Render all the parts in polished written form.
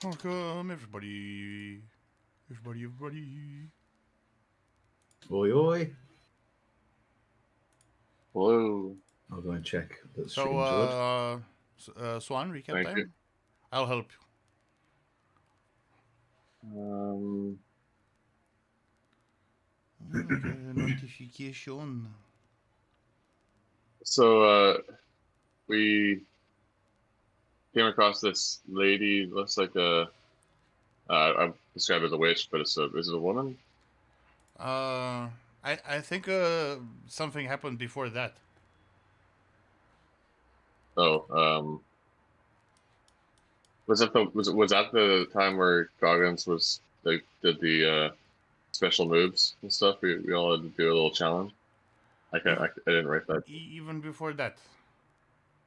Welcome, everybody. Everybody. Oi, oi. Hello. I'll go and check that the So, stream's good. Swan, recap Thank time. you. I'll help Um, you. Notification. so we came across this lady. Looks like I've described as a witch, but is it a woman? I think something happened before that. Oh, was that the time where Goggins was like did the special moves and stuff? We all had to do a little challenge. I didn't write that. Even before that.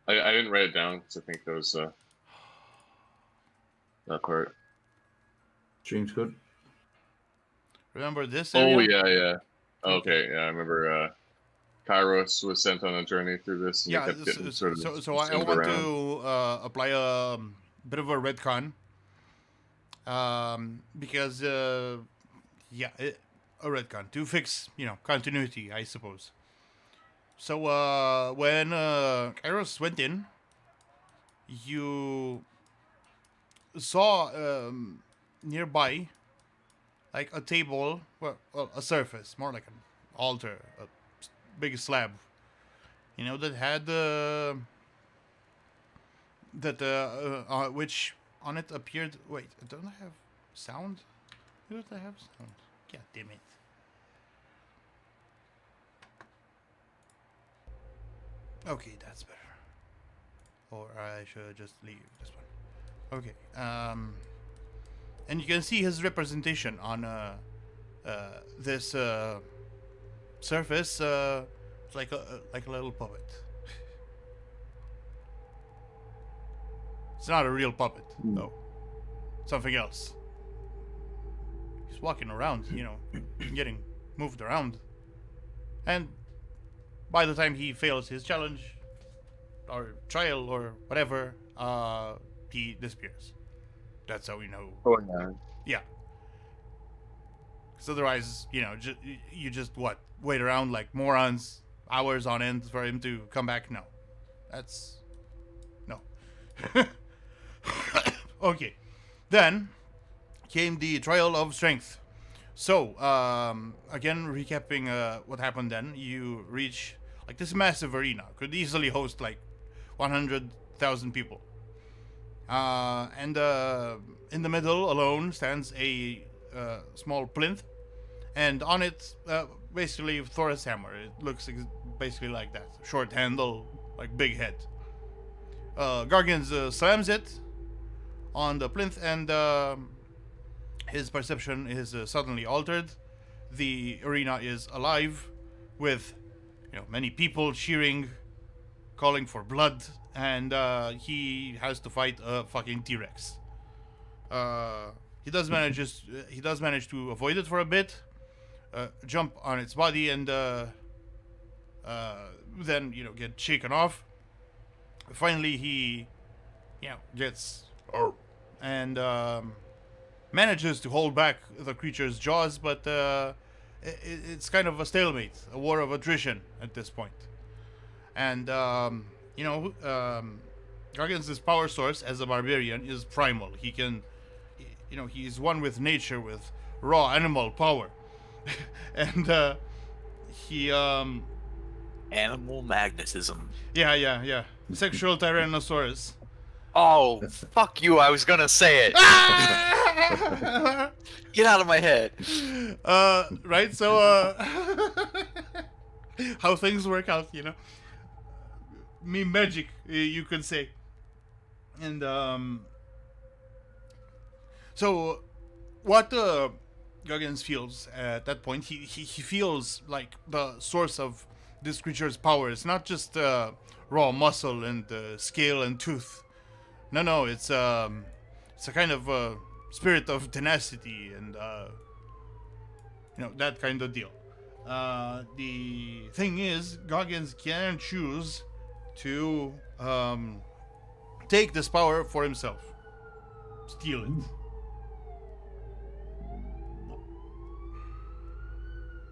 I didn't write it down because I think there was that part. Stream's good. Remember this area? Oh yeah. Okay, yeah, I remember. Kairos was sent on a journey through this, and Yeah. he kept getting sort of So I zoomed want around. to apply a bit of a retcon. Because a retcon to fix continuity, I suppose. So when Kairos went in, you saw nearby like a table, well, a surface, more like an altar, a big slab, that had which on it appeared. Wait, don't I have sound? Don't I have sound? God damn it. Okay, that's better. Or I should just leave this one. Okay. And you can see his representation on this surface. It's like a little puppet. It's not a real puppet, though. Something else. He's walking around, getting moved around. And by the time he fails his challenge, or trial, or whatever, he disappears. That's how we know. Oh yeah. Yeah. Because otherwise, you just, wait around like morons, hours on end for him to come back? No. That's... No. Okay. Then came the trial of strength. So, again, recapping what happened then, you reach like this massive arena. Could easily host like 100,000 people. And in the middle alone stands a small plinth. And on it, basically, Thor's hammer. It looks basically like that. Short handle, like big head. Gargans slams it on the plinth, and his perception is suddenly altered. The arena is alive with, many people cheering, calling for blood, and he has to fight a fucking T-Rex. He does manage to avoid it for a bit, jump on its body, and then get shaken off. Finally, he gets and manages to hold back the creature's jaws, but it's kind of a stalemate, a war of attrition at this point. And Gargan's power source as a barbarian is primal. He can, he's one with nature, with raw animal power, and he Animal magnetism. Yeah. Sexual Tyrannosaurus. Oh, fuck you, I was gonna say it. Get out of my head. Right, so, how things work out, Me magic, you could say. And, so, what Goggins feels at that point, he feels like the source of this creature's power is not just raw muscle and scale and tooth. No, it's a kind of spirit of tenacity and that kind of deal. The thing is, Goggins can choose to take this power for himself. steal it.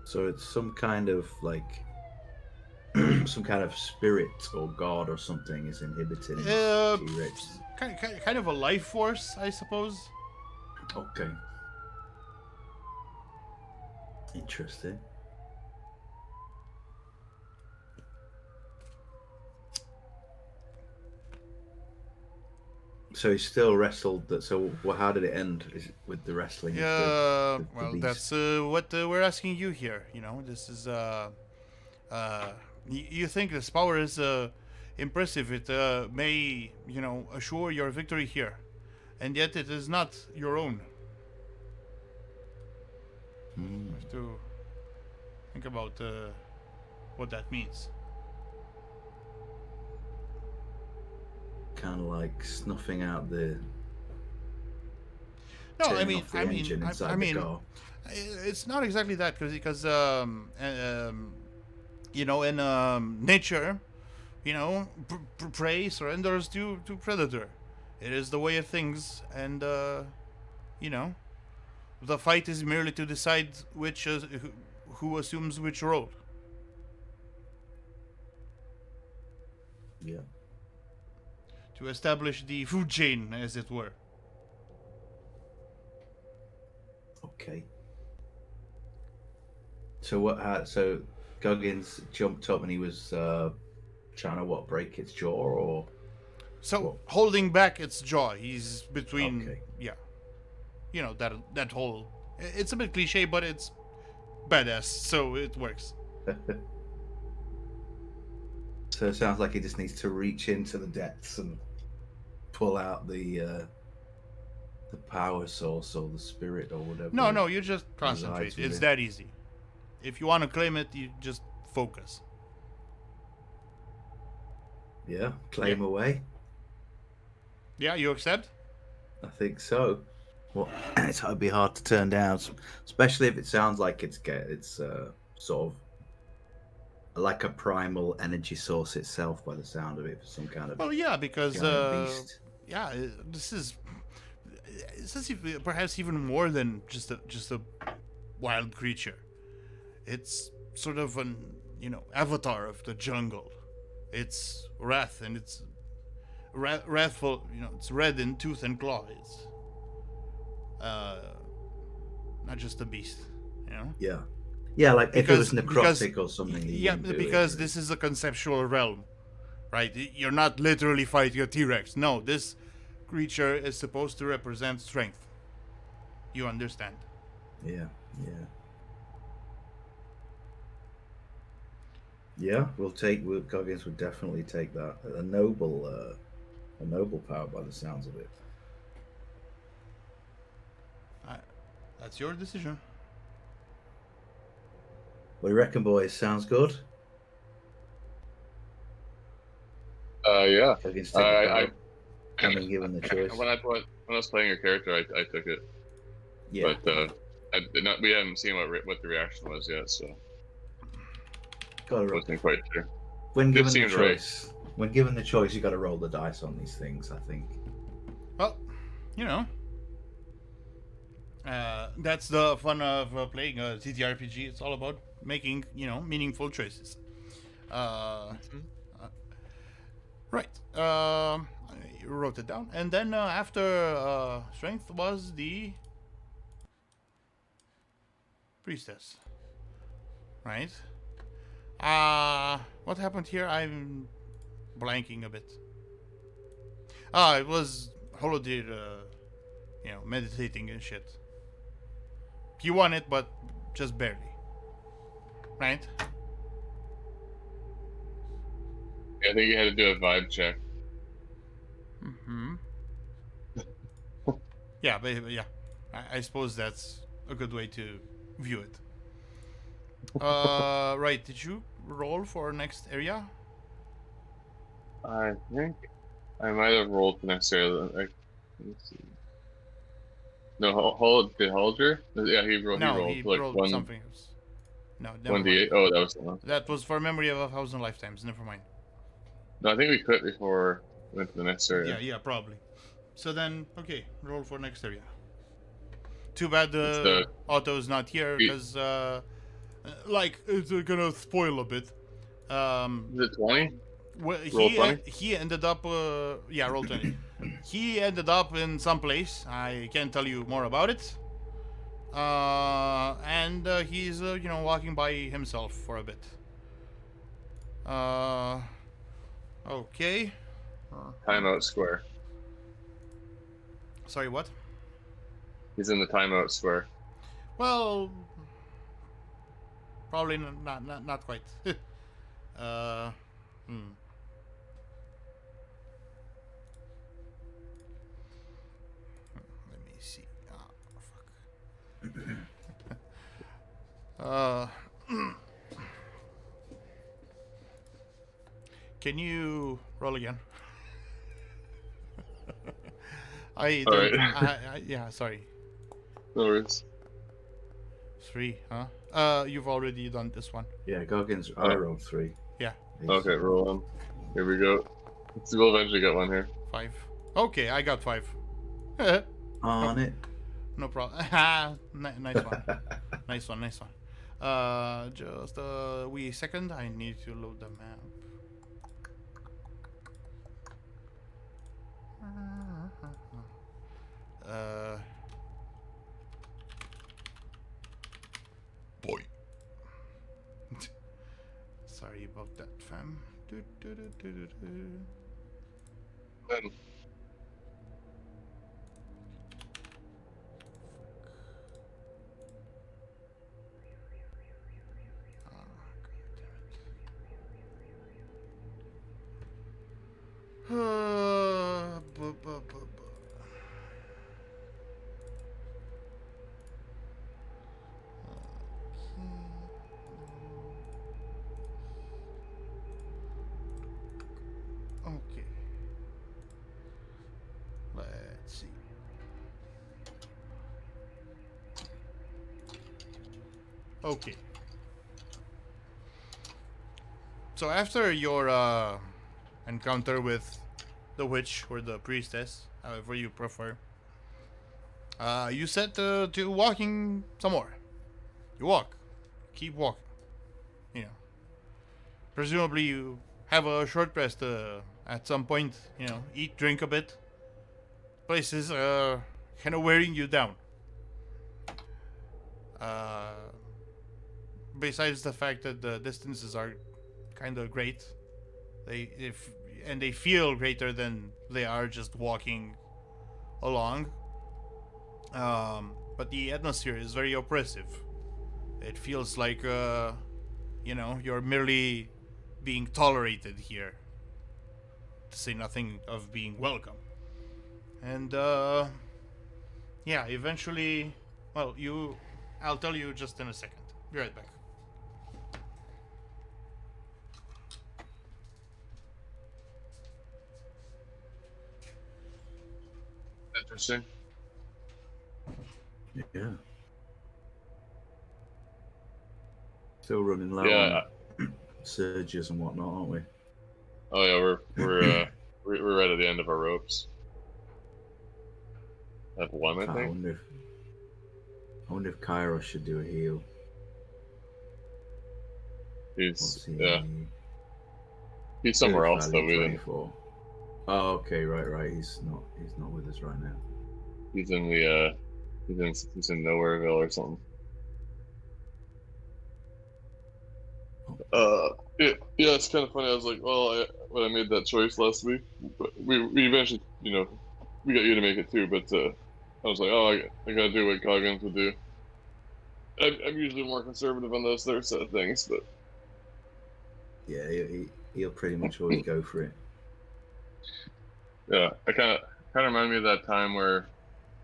So it's some kind of like some kind of spirit or god or something is inhibiting this T-Rex. Kind of a life force, I suppose. Okay. Interesting. So he still wrestled that. So how did it end? Is it with the wrestling? of the Well, beast? that's what we're asking you here. You know, this is you think this power is impressive. It may, you know, assure your victory here, and yet it is not your own. You have to think about what that means. Kind of like snuffing out the. No, I turning mean, off the engine inside the car. it's not exactly that because you know, in nature, you know, prey surrenders to predator. It is the way of things, and you know, the fight is merely to decide which who assumes which role. Yeah. To establish the food chain, as it were. Okay. So what? So Goggins jumped up and he was trying to break its jaw, or So What? holding back its jaw, he's between. Okay. Yeah, you know that whole. It's a bit cliche, but it's badass, so it works. So it sounds like he just needs to reach into the depths and pull out the power source or the spirit or whatever. No, you just concentrate. resides It's within. that easy. If you want to claim it, you just focus. Yeah, claim away. Yeah, you accept? I think so. Well, it'd be hard to turn down, especially if it sounds like it's sort of like a primal energy source itself, by the sound of it, for some kind of Well, yeah, because giant beast. yeah, this is perhaps even more than just a wild creature. It's sort of an, you know, avatar of the jungle. It's wrath, and it's wrathful. You know, it's red in tooth and claw. It's not just a beast. You know. Yeah, like if it was Because- necrotic or something. he Yeah, wouldn't do because it. this is a conceptual realm, right? You're not literally fighting a T-Rex. No, this creature is supposed to represent strength. You understand? Yeah. Yeah, Goggins would definitely take that. A noble power by the sounds of it. That's your decision. What do you reckon, boys? Sounds good? Yeah. Goggins take the power, having given the choice. When I was playing your character, I took it, Yeah. but we haven't seen what the reaction was yet, so Gotta I roll. wasn't quite sure. When it given the seems right. choice, you got to roll the dice on these things. I think. Well, you know, that's the fun of playing a TTRPG. It's all about making, you know, meaningful choices. Right. You wrote it down, and then after strength was the priestess. Right. What happened here? I'm blanking a bit. It was Holodir, you know, meditating and shit. He won it, but just barely. Right? I think you had to do a vibe check. Mm-hmm. Yeah, but yeah. I suppose that's a good way to view it. Right, did you roll for next area? I think I might have rolled the next area. Let's see. No, did Holger? Yeah, he rolled. No, he he rolled like rolled one something else. No, never one mind. d8. Oh, that was the one. That was for memory of 1,000 lifetimes. Never mind. No, I think we quit before we went to the next area. Yeah, probably. So then, okay, roll for next area. Too bad It's the Otto's not here Ye- because, like, it's gonna spoil a bit. Is it 20? Roll 20? He ended up, roll 20. He ended up in some place. I can't tell you more about it. And he's, walking by himself for a bit. Okay. Timeout square. Sorry, what? He's in the timeout square. Well, probably not quite. uh, hmm. Let me see. Oh, fuck. Can you roll again? I All don't. right. Yeah, sorry. No worries. 3, huh? You've already done this one. Yeah, Goggins, I rolled 3. Yeah. Okay, roll on. Here we go. We'll eventually get one here. 5. Okay, I got 5. On it. No problem. Nice one. Nice one. Just a wee second. I need to load the map. Boy. Sorry about that, fam. Then Okay. Let's see. Okay. So after your encounter with the witch or the priestess, however you prefer, you set to walking some more. You walk. Keep walking. You know. Presumably you have a short rest at some point, eat, drink a bit. Place is kind of wearing you down. Besides the fact that the distances are kind of great, they feel greater than they are just walking along. But the atmosphere is very oppressive. It feels like you're merely being tolerated here, to say nothing of being welcome. And eventually, I'll tell you just in a second. Be right back. interesting. Yeah. Still running low Yeah. on surges and whatnot, aren't we? Oh yeah, we're right at the end of our ropes. I have one, I I think. wonder if Cairo should do a heal. He's What's he? he's somewhere Spirit else though. value We didn't. 24. Oh, okay, right. He's not with us right now. He's in the he's in Nowhereville or something. Yeah, it's kind of funny. I was like, well, when I made that choice last week, we eventually, we got you to make it too. But I was like, oh, I gotta do what Goggins would do. I'm usually more conservative on those sort of things, but Yeah, he'll pretty much always go for it. yeah, I kind of remind me of that time where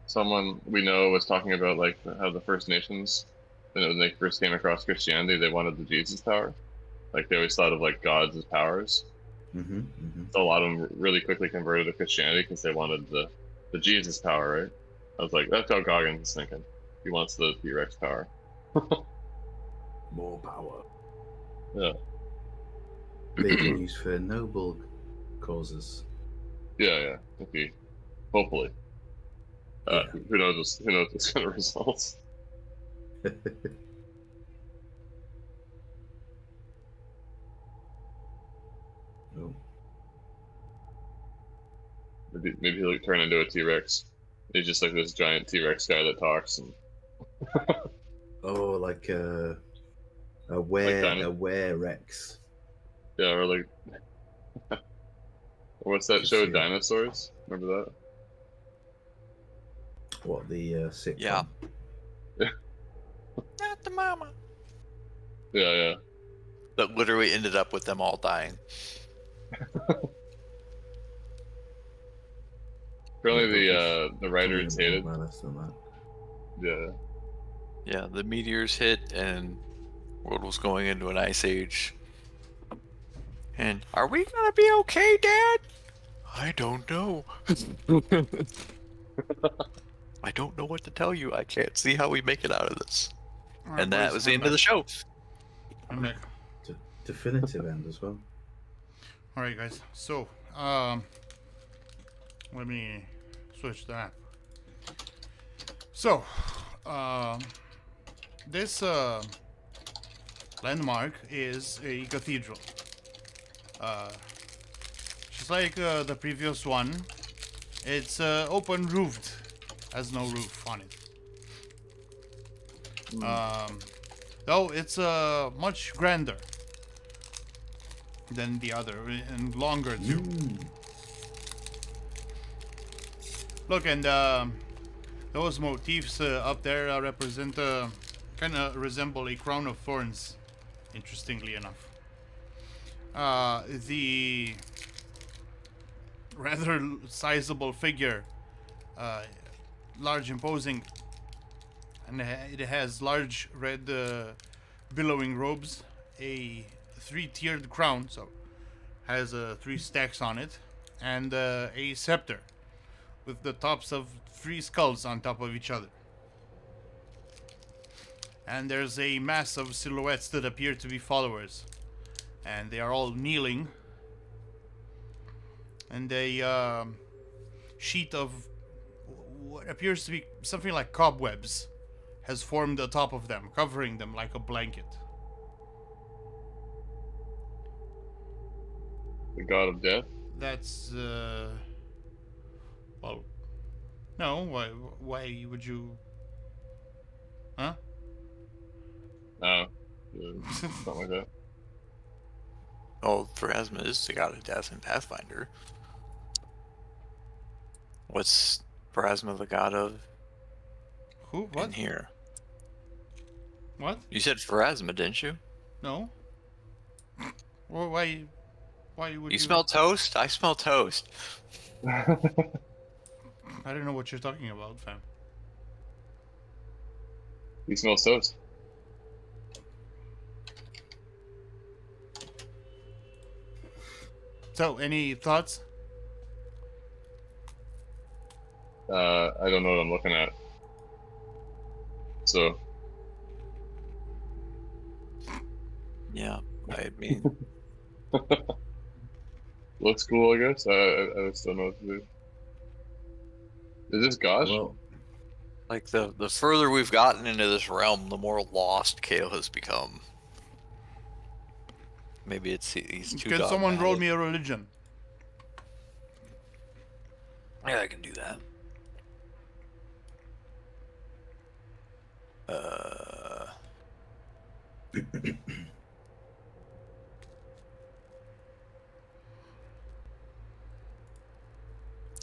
someone we know was talking about like how the First Nations, when they first came across Christianity, they wanted the Jesus power. Like they always thought of like gods as powers. So a lot of them really quickly converted to Christianity because they wanted the Jesus power, right? I was like, that's how Goggins is thinking. He wants the T-Rex power. More power. Yeah. They can use for noble causes. Yeah. If he Hopefully. Yeah. Who knows? Who knows what's gonna result? Oh. Maybe he'll turn into a T-Rex. He's just like this giant T-Rex guy that talks. And Oh, like a dino- were Rex. yeah, or like what's that show? Yeah. Dinosaurs. Remember that? What the sitcom? Yeah. Not the mama. Yeah, yeah. That literally ended up with them all dying. Apparently Yeah, the writers hated. Well, less than that. Yeah. Yeah, the meteors hit and world was going into an ice age. And are we gonna be okay, Dad? I don't know. I don't know what to tell you. I can't see how we make it out of this. Alright, And that boys, was the I'm end of the back. show. I'm back. Definitive end as well. All right, guys. So, let me switch that. So, this landmark is a cathedral. Just like the previous one, it's open roofed, has no roof on it. Though it's much grander than the other and longer too. Look, and those motifs up there represent kind of resemble a crown of thorns, interestingly enough. The rather sizable figure, large, imposing, and it has large red billowing robes, a three-tiered crown, so has 3 stacks on it, and a scepter with the tops of 3 skulls on top of each other. And there's a mass of silhouettes that appear to be followers, and they are all kneeling, and a sheet of what appears to be something like cobwebs has formed atop of them, covering them like a blanket. The god of death. That's well, no. Why would you? Huh? Oh, yeah, something like that. Oh, Pharasma is the god of death in Pathfinder. What's Pharasma the god of Who? What? in here? What? You said Pharasma, didn't you? No. Well, why? Why would You smell toast? I smell toast. I don't know what you're talking about, fam. He smells toast. So, any thoughts? I don't know what I'm looking at. So Yeah, I mean, looks cool, I guess. I just don't know what to do. Is this Gosh? Well, like the further we've gotten into this realm, the more lost Kale has become. Maybe he's too Can someone roll dogmatic. me a religion? Yeah, I can do that.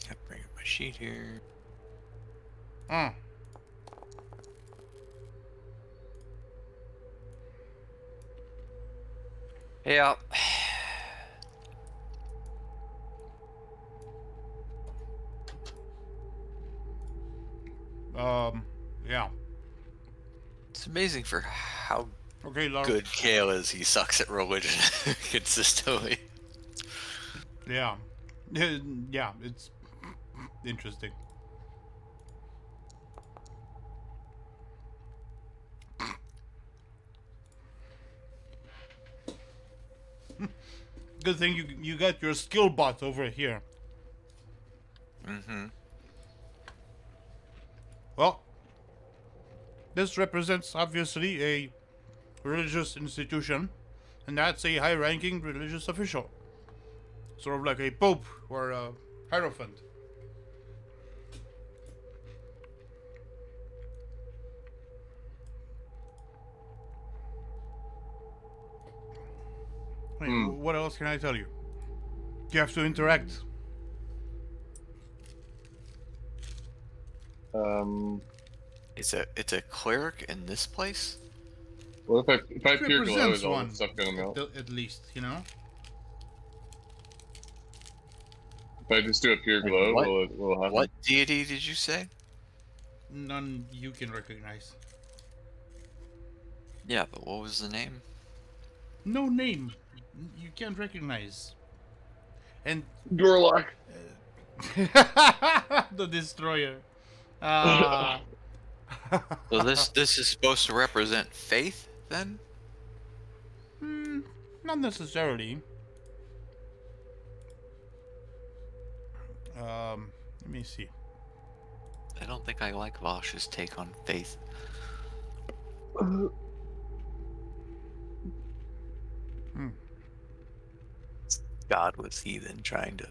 Gotta bring up my sheet here. Hmm. Yeah. Yeah. It's amazing for how Okay, Laura. good Kale is. He sucks at religion consistently. Yeah. Yeah, it's interesting. Good thing you got your skill bot over here. Mm-hmm. this represents obviously a religious institution, and that's a high-ranking religious official, sort of like a pope or a hierophant. I mean, what else can I tell you? You have to interact. It's a cleric in this place? Well, if I peer glow, Represents is all one, the stuff gonna melt? at least, you know. If I just do a peer glow, What? will it happen? What deity did you say? None you can recognize. Yeah, but what was the name? No name. You can't recognize. And Gorlock. the destroyer. So this is supposed to represent faith, then? Not necessarily. Let me see. I don't think I like Vosh's take on faith. God was heathen trying to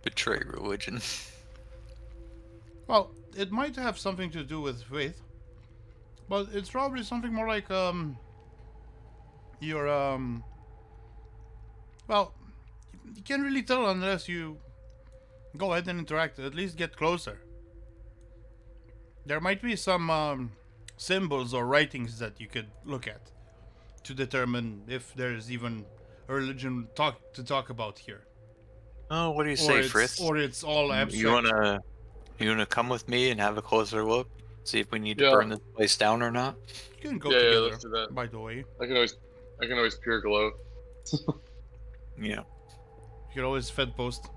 betray religion. Well, it might have something to do with faith, but it's probably something more like your well, you can't really tell unless you go ahead and interact. At least get closer. There might be some symbols or writings that you could look at to determine if there's even a religion to talk about here. Oh, what do you say, Fritz? Or it's all abstract. You wanna come with me and have a closer look? See if we need to Yeah. burn this place down or not? You can go Yeah, together. let's do that. By the way, I can always peer glow. Yeah. you can always fed post.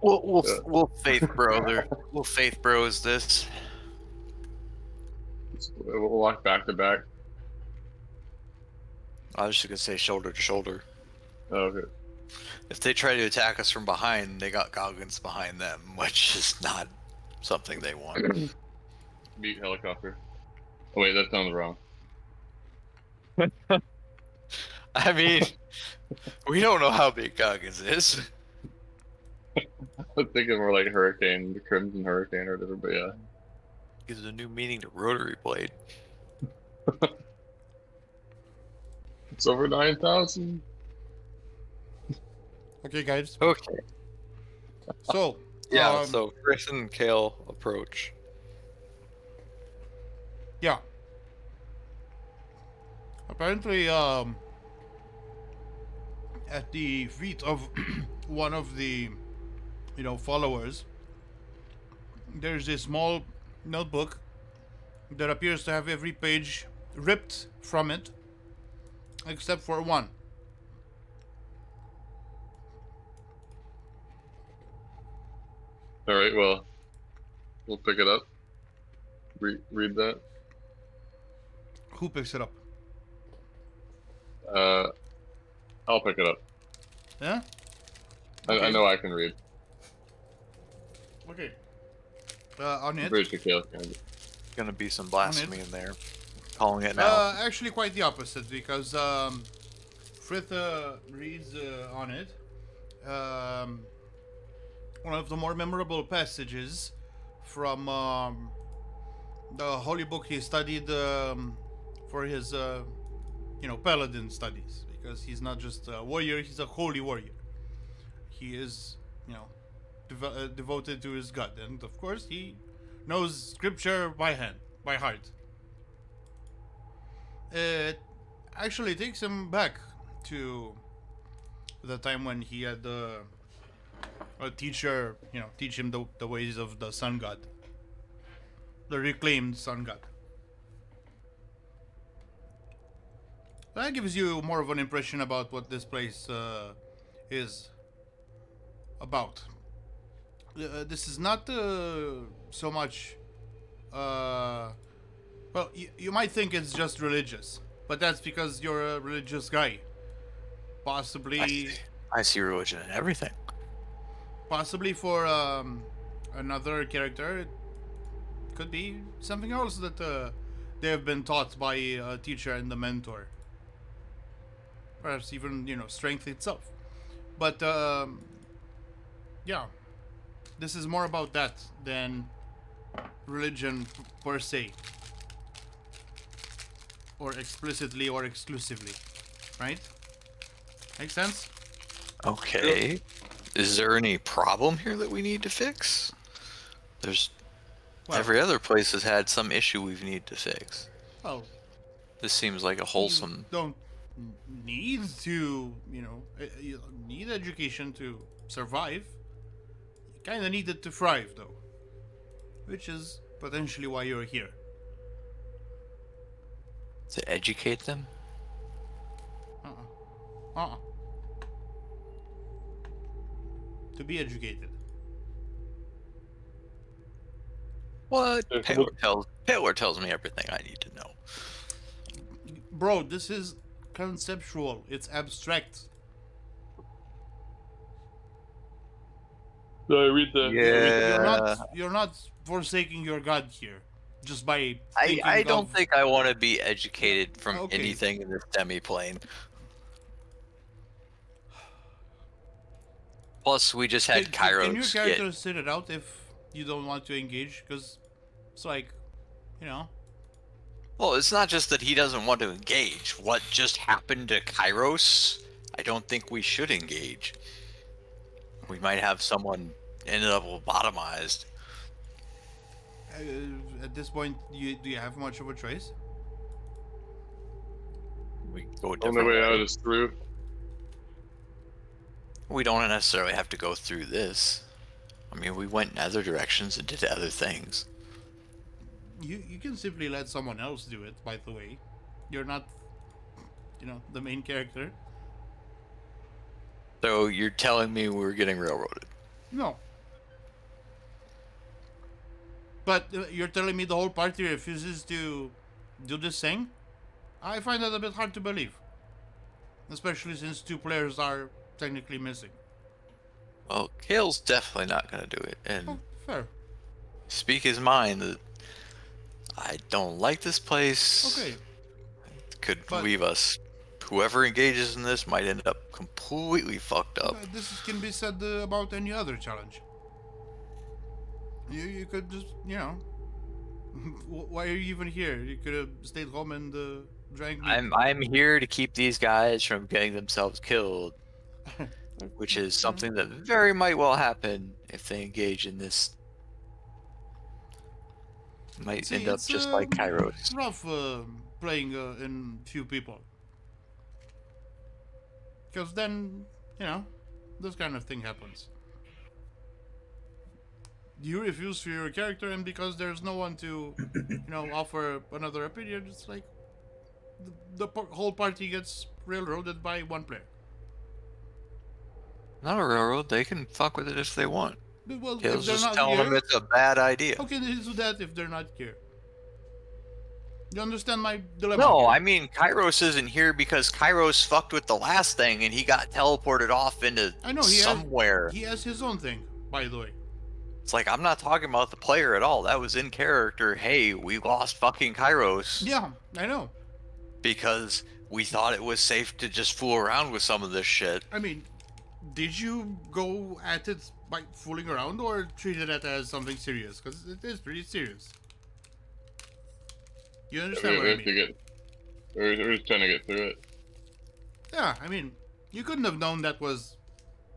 We'll faith brother. We'll faith bros this. We'll walk back to back. I was just gonna say shoulder to shoulder. Oh, okay. If they try to attack us from behind, they got goggins behind them, which is not something they want. Beat helicopter. Oh wait, that sounds wrong. I mean, we don't know how big goggins is. I'm thinking more like Hurricane, the Crimson Hurricane or whatever, but yeah. Gives a new meaning to rotary blade. It's over 9,000. Okay, guys. Okay. So Yeah, so Griffin and Kale approach. yeah. Apparently, at the feet of one of the, followers, there's a small notebook that appears to have every page ripped from it, except for one. Alright, well, we'll pick it up. Read that. Who picks it up? I'll pick it up. Yeah? I know I can read. Okay. On I'm it. pretty sure Kale can. Gonna be some blasphemy in there. Calling it now. Actually, quite the opposite, because Frith reads on it one of the more memorable passages from the holy book he studied for his, paladin studies, because he's not just a warrior, he's a holy warrior. He is, devoted to his god, and of course he knows scripture by heart. It actually takes him back to the time when he had a teacher, teach him the ways of the sun god, the reclaimed sun god. That gives you more of an impression about what this place is about. This is not so much. Well, you might think it's just religious, but that's because you're a religious guy. Possibly. I see religion in everything. Possibly for another character, it could be something else that they have been taught by a teacher and the mentor. Perhaps even, strength itself. But, yeah. This is more about that than religion per se. Or explicitly or exclusively. Right? Make sense? Okay. Is there any problem here that we need to fix? There's Well, every other place has had some issue we need to fix. well, This seems like a wholesome. you don't need to, you need education to survive. You kind of need it to thrive, though. Which is potentially why you're here. To educate them? To be educated. What? Taylor tells me everything I need to know. Bro, this is conceptual. It's abstract. So I read the. Yeah. You're not forsaking your god here. Just by I don't think I want to be educated from Okay. anything in this demi-plane. Plus, we just had Kairos Can your get... character sit it out if you don't want to engage? Because it's like, Well, it's not just that he doesn't want to engage. What just happened to Kairos? I don't think we should engage. We might have someone ended up lobotomized. At this point, do you have much of a choice? We go a Only different way way. out is through. We don't necessarily have to go through this. I mean, we went in other directions and did other things. You can simply let someone else do it, by the way. You're not, the main character. So you're telling me we're getting railroaded? No. But you're telling me the whole party refuses to do this thing? I find that a bit hard to believe. Especially since 2 players are technically missing. Well, Kale's definitely not going to do it. And Oh, fair. speak his mind that I don't like this place. Okay. Could But- leave us. Whoever engages in this might end up completely fucked up. This can be said about any other challenge. You could just, why are you even here? You could have stayed home and drank meat. I'm here to keep these guys from getting themselves killed, which is something that very might well happen if they engage in this. Might See, end up it's, just like Kairos. It's rough playing in few people. Because then, this kind of thing happens. You refuse for your character, and because there's no one to, offer another opinion, it's like the whole party gets railroaded by one player. Not a railroad. They can fuck with it if they want. Well, Kale's if they're just not telling them here, it's a bad idea. how can they do that if they're not here? You understand my dilemma? No, here? I mean Kairos isn't here because Kairos fucked with the last thing and he got teleported off into I know, somewhere. He has his own thing, by the way. It's like I'm not talking about the player at all. That was in character. Hey, we lost fucking Kairos Yeah, I know. because we thought it was safe to just fool around with some of this shit. I mean, did you go at it by fooling around or treated it as something serious? Because it is pretty serious. You understand what I We have to mean? get. We're just trying to get through it. Yeah, I mean, you couldn't have known that was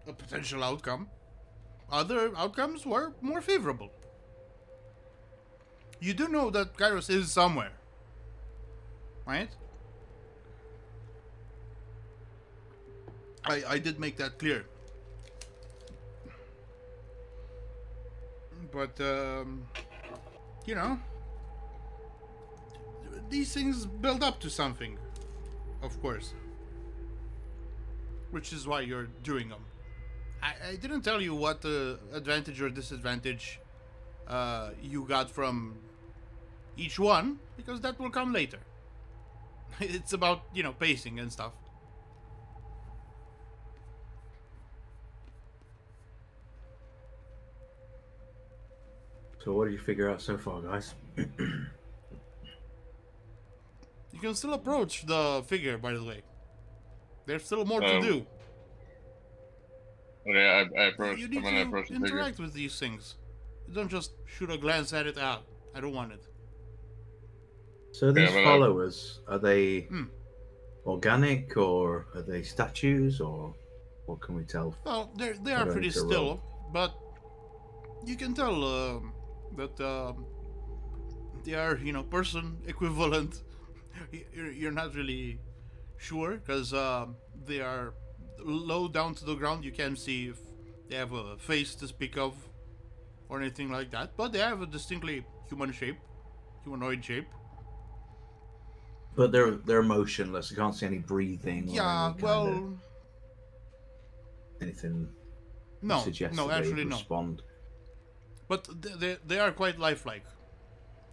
a potential outcome. Other outcomes were more favorable. You do know that Kairos is somewhere, right? I did make that clear. But, these things build up to something, of course. Which is why you're doing them. I didn't tell you what advantage or disadvantage you got from each one, because that will come later. It's about, pacing and stuff. So what did you figure out so far, guys? You can still approach the figure, by the way. There's still more to Um, do. Okay, I approach. You I'm need gonna approach to the figure. interact with these things. You don't just shoot a glance at it out. I don't want it. So these I'm gonna- followers, are they Hmm. organic or are they statues or what can we tell? Well, they I are don't pretty need to still, roll. but you can tell that they are, person equivalent. You're not really sure because they are low down to the ground. You can't see if they have a face to speak of or anything like that, but they have a distinctly humanoid shape. But they're motionless. You can't see any breathing or Yeah, any kind well, of anything no, suggests no, that they actually would no. respond. But they are quite lifelike.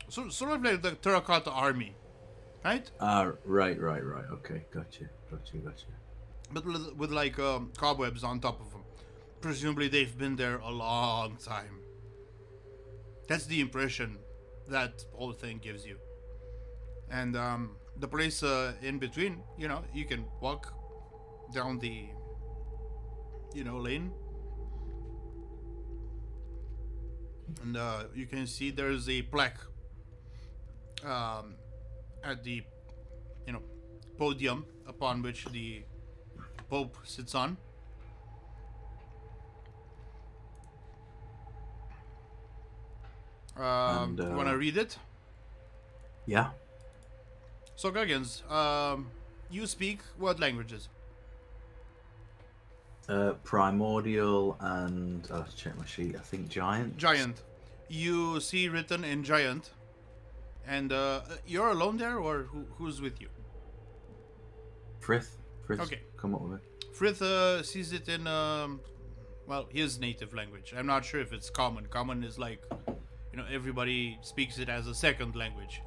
So sort of like the terracotta army, right? Right. Okay, gotcha. But with like cobwebs on top of them. Presumably they've been there a long time. That's the impression that whole thing gives you. And the place in between, you can walk down the, lane. And you can see there's a plaque at the, podium upon which the Pope sits on. And, You want to read it? Yeah. So, Guggins, you speak what languages? Primordial and I'll check my sheet. I think giant. Giant. You see written in giant. And you're alone there, or who's with you? Frith. Okay. Come up with it. Frith sees it in, his native language. I'm not sure if it's common. Common is like, everybody speaks it as a second language.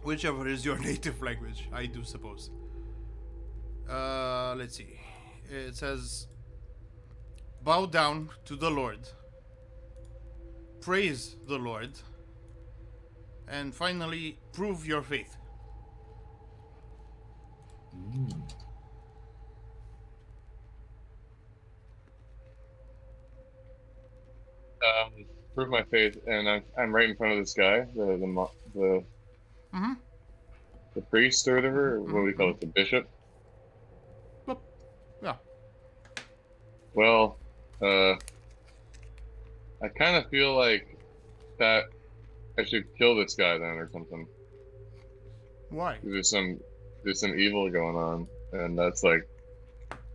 Whichever is your native language, I do suppose. Let's see. It says, bow down to the Lord. Praise the Lord. And finally, prove your faith. Prove my faith, and I'm right in front of this guy, the Mm-hmm. the priest or whatever. Or what do we call it? The bishop. Yeah. Well, I kind of feel like that I should kill this guy then or something. Why? There's some evil going on, and that's like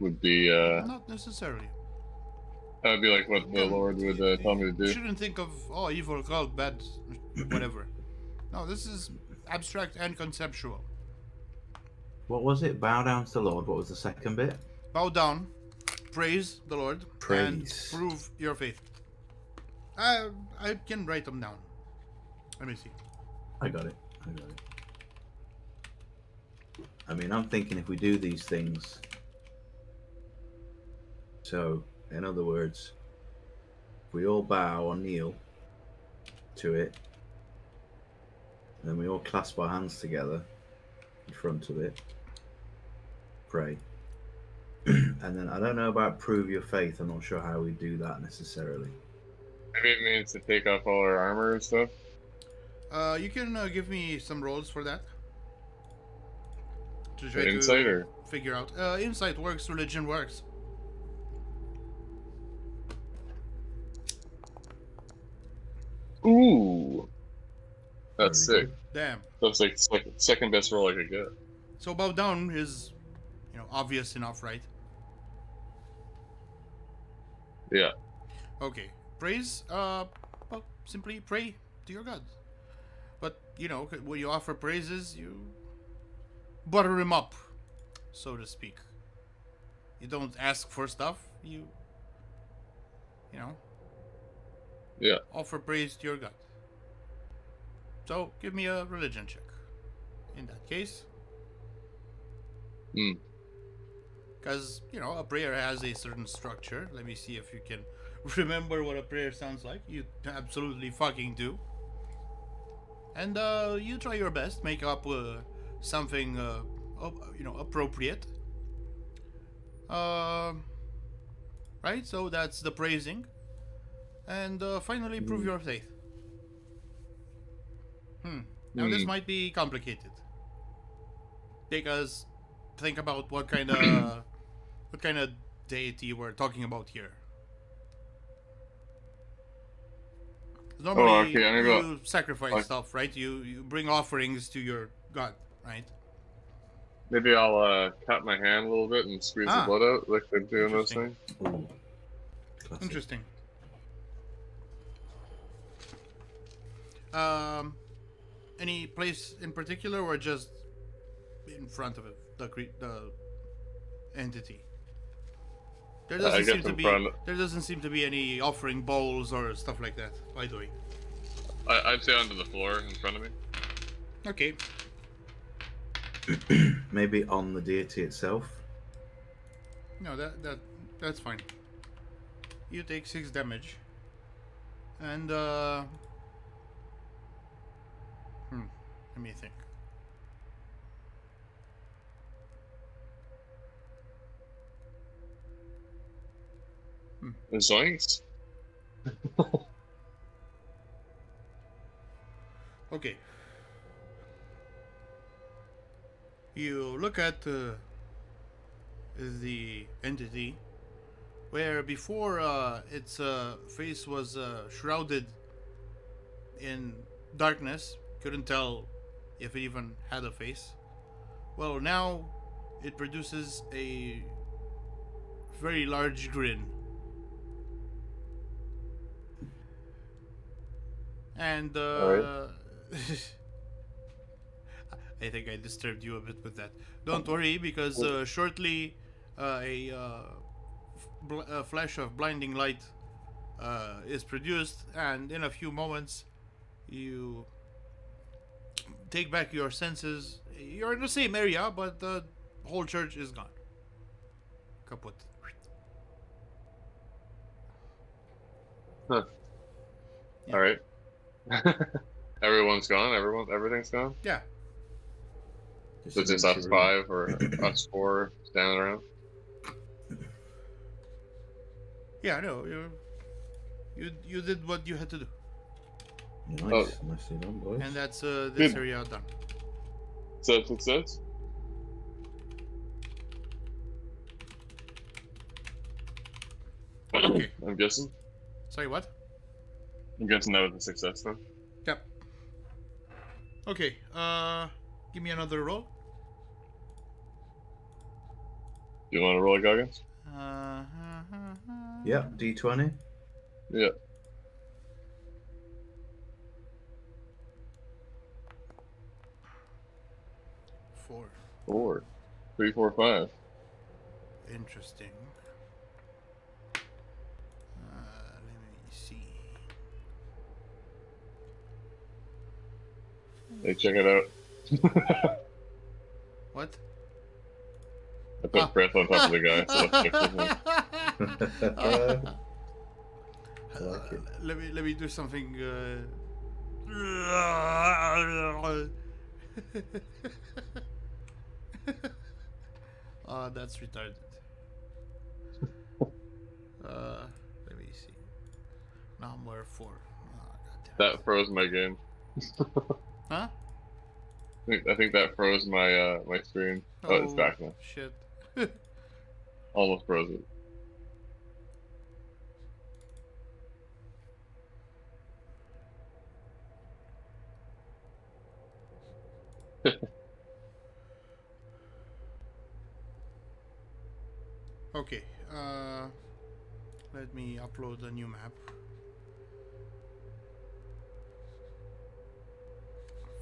would be Not necessarily. that would be like what the Lord would tell me to You do. shouldn't think of, evil, cult, bad, whatever. No, this is abstract and conceptual. What was it? Bow down to the Lord. What was the second bit? Bow down, praise the Lord, and Praise. prove your faith. I can write them down. Let me see. I got it. I mean, I'm thinking if we do these things. So, in other words, if we all bow or kneel to it, then we all clasp our hands together in front of it, pray. And then I don't know about prove your faith. I'm not sure how we do that necessarily. Maybe it means to take off all our armor and stuff. You can give me some rolls for that. To try Insight to or figure out. Insight works, religion works. ooh, that's Very sick. Damn. That's like second best roll I could get. So bow down is, obvious enough, right? Yeah. Okay. Praise, well, simply pray to your God. But, when you offer praises, you butter him up, so to speak. You don't ask for stuff, you Yeah. offer praise to your God. So, give me a religion check. In that case. Hmm. Because, a prayer has a certain structure. Let me see if you can remember what a prayer sounds like. You absolutely fucking do. And you try your best, make up something appropriate. Right, so that's the praising. And finally prove your faith. Now this might be complicated. Because think about what kind of deity we're talking about here. Normally you sacrifice stuff, right? You bring offerings to your god, right? Maybe I'll cut my hand a little bit and squeeze the blood out, like they do in those things. Ooh. Interesting. Any place in particular, or just in front of it, the entity? There doesn't seem to be any offering bowls or stuff like that, by the way. I'd say onto the floor in front of me. Okay. Maybe on the deity itself. No, that's fine. You take 6 damage. And let me think. Zoinks. Okay. You look at the entity, where before its face was shrouded in darkness. Couldn't tell if it even had a face. Well, now it produces a very large grin. And Alright. I think I disturbed you a bit with that. Don't worry, because shortly a flash of blinding light is produced, and in a few moments you take back your senses. You're in the same area, but the whole church is gone. Kaput. Huh. Yeah. Alright. Everyone's gone? Everything's gone? Yeah. So it's just us 5 or us 4 standing around? Yeah, no, you did what you had to do. Nice. Nicely done, boys. And that's this Good. area done. Success? Okay. I'm guessing. Sorry, what? I'm guessing that was a success then. Yep. Okay, give me another roll. Do you want to roll a Goggins? Yeah, D20. Yeah. Four. 4. 3, 4, 5. Interesting. Let me see. Hey, check it out. What? I put breath on top of the guy, so let's check this out. I like it. Let me do something. That's retarded. Let me see. Number 4. Oh, That froze my game. huh? I think that froze my my screen. Oh, it's back now. Shit. Almost froze it. Okay. Let me upload a new map.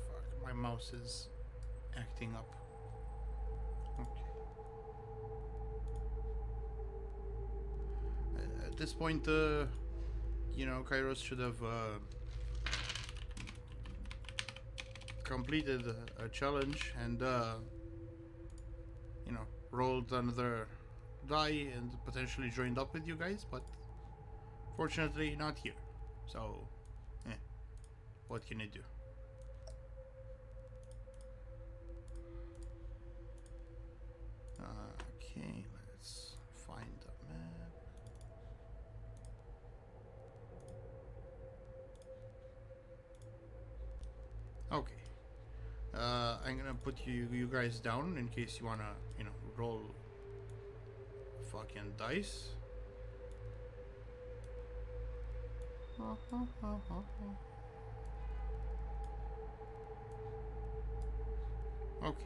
Fuck, my mouse is acting up. Okay. At this point, Kairos should have completed a challenge and rolled another die and potentially joined up with you guys, but fortunately not here. So, what can you do? Okay. I'm gonna put you guys down in case you wanna, roll fucking dice. Okay.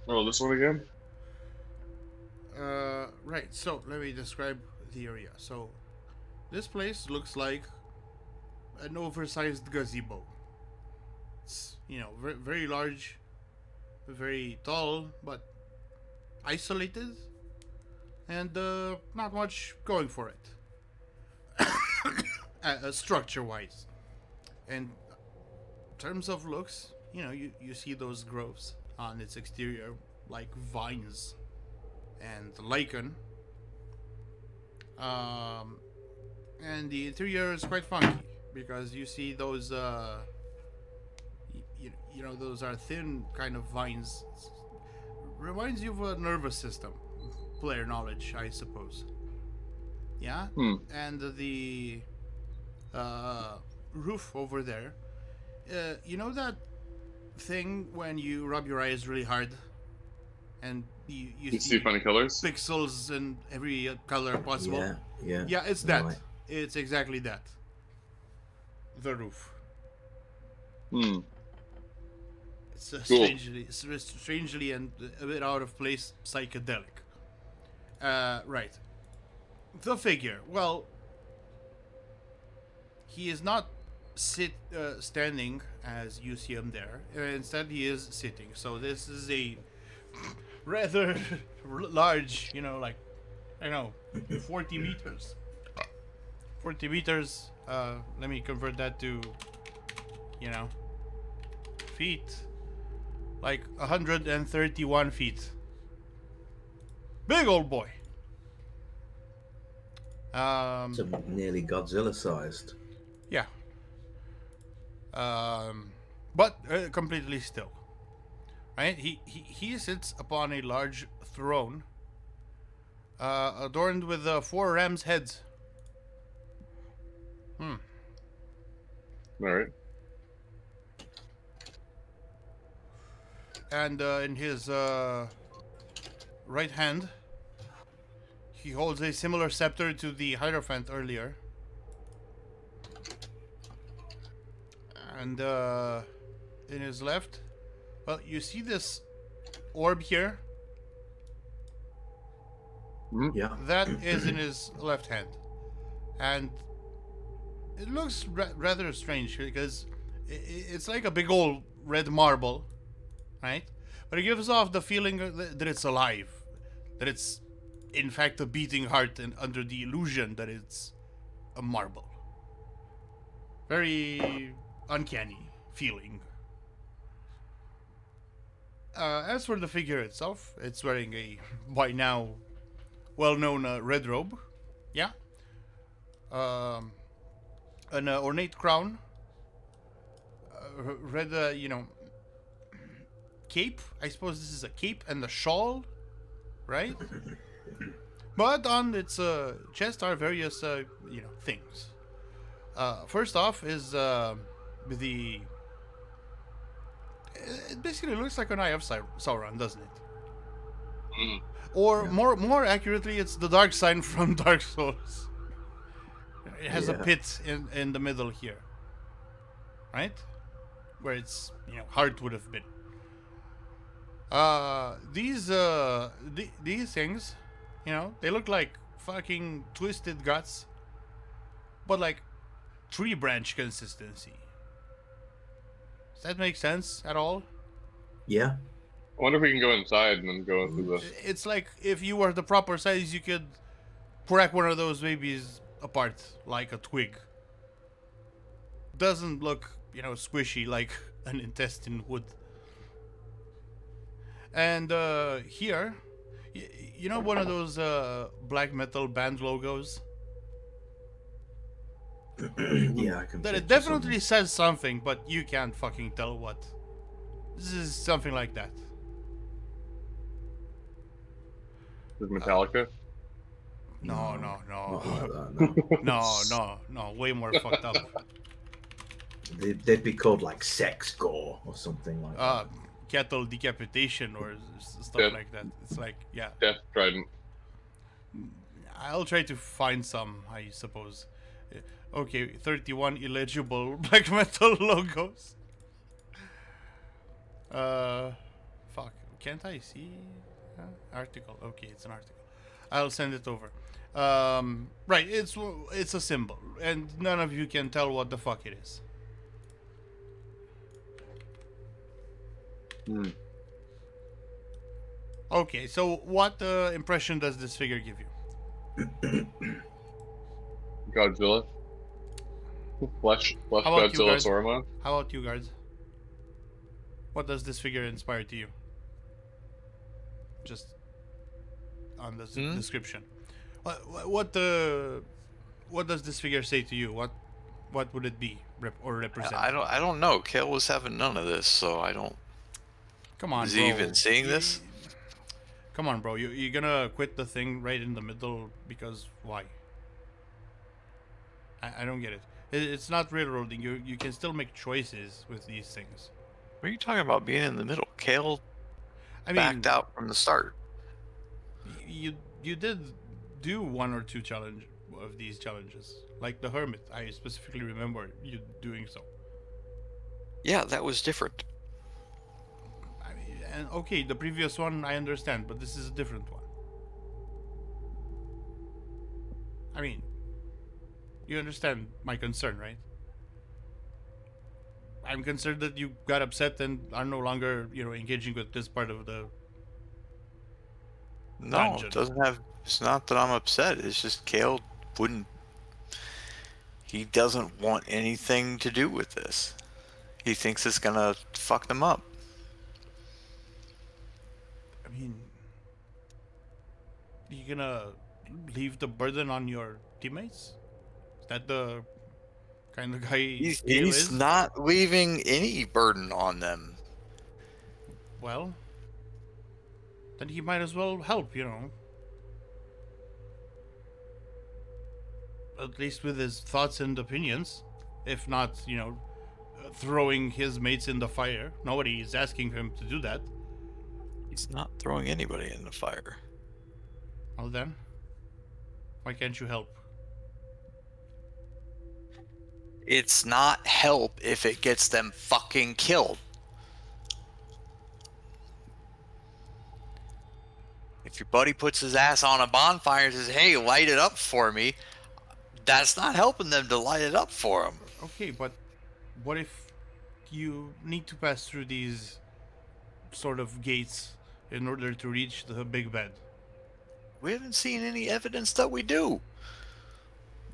Oh, this one again? Right. So let me describe the area. So this place looks like an oversized gazebo. It's very, very large, very tall, but isolated, and not much going for it. Structure-wise, and in terms of looks, you see those groves on its exterior, like vines and lichen. And the interior is quite funky because you see those, those are thin kind of vines. Reminds you of a nervous system, player knowledge, I suppose. Yeah, and the roof over there. You know that thing when you rub your eyes really hard, and you see funny colors? pixels in every color possible. Yeah. It's that. Right. It's exactly that. The roof. It's Cool. strangely and a bit out of place, psychedelic. Right. The figure. Well, he is not standing as you see him there. Instead, he is sitting. So this is a rather large, 40 meters. 40 meters. Let me convert that to, feet. Like 131 feet. Big old boy. So nearly Godzilla-sized. Yeah. But completely still. Right? He sits upon a large throne, adorned with 4 ram's heads. All right. And in his right hand, he holds a similar scepter to the Hierophant earlier. And in his left, well, you see this orb here? Yeah. That is in his left hand. And it looks rather strange because it's like a big old red marble, right? But it gives off the feeling that it's alive. That it's, in fact, a beating heart and under the illusion that it's a marble. Very uncanny feeling. As for the figure itself, it's wearing a, by now, well-known red robe. Yeah. An ornate crown. Red, cape. I suppose this is a cape and a shawl, right? But on its chest are various, things. First off is the. It basically looks like an Eye of Sauron, doesn't it? Or more accurately, it's the dark sign from Dark Souls. It has a pit in the middle here, right? Where its heart would have been. These things, they look like fucking twisted guts, but like tree branch consistency. Does that make sense at all? Yeah. I wonder if we can go inside and then go into the. It's like if you were the proper size, you could crack one of those babies apart like a twig. Doesn't look, squishy like an intestine would. And here, one of those black metal band logos? Yeah, I can. That it picture definitely says something, but you can't fucking tell what. This is something like that. With Metallica? No, no, Not no. like that, no. No. Way more fucked up. They'd be called like sex gore or something like that. Cattle decapitation or stuff Death. like that. It's like, yeah. Death Trident. I'll try to find some, I suppose. Okay, 31 illegible black metal logos. Fuck. Can't I see? Article. Okay, it's an article. I'll send it over. Right, it's a symbol, and none of you can tell what the fuck it is. Okay, so what impression does this figure give you? Godzilla. Flesh How about you Godzilla guys? Saruman. How about you guards? What does this figure inspire to you? Just on the description. What does this figure say to you? What would it be or represent? I don't know. Kale was having none of this, so I don't. Come on, Is bro. he even seeing this? Come on, bro. You're gonna quit the thing right in the middle because why? I don't get it. It's not railroading. You can still make choices with these things. What are you talking about being in the middle? Kale I mean, backed out from the start. you did do one or two of these challenges, like the hermit. I specifically remember you doing so. Yeah, that was different. I mean, and okay, the previous one I understand, but this is a different one. I mean, you understand my concern, right? I'm concerned that you got upset and are no longer, engaging with this part of the No, dungeon. it doesn't have. It's not that I'm upset. It's just Kale wouldn't. He doesn't want anything to do with this. He thinks it's gonna fuck them up. I mean, you gonna leave the burden on your teammates? Is that the kind of guy He's Kale is? not leaving any burden on them. Well, then he might as well help, At least with his thoughts and opinions. If not, throwing his mates in the fire. Nobody is asking him to do that. He's not throwing anybody in the fire. Well then, why can't you help? It's not help if it gets them fucking killed. If your buddy puts his ass on a bonfire and says, hey, light it up for me, that's not helping them to light it up for him. Okay, but what if you need to pass through these sort of gates in order to reach the big bed? We haven't seen any evidence that we do.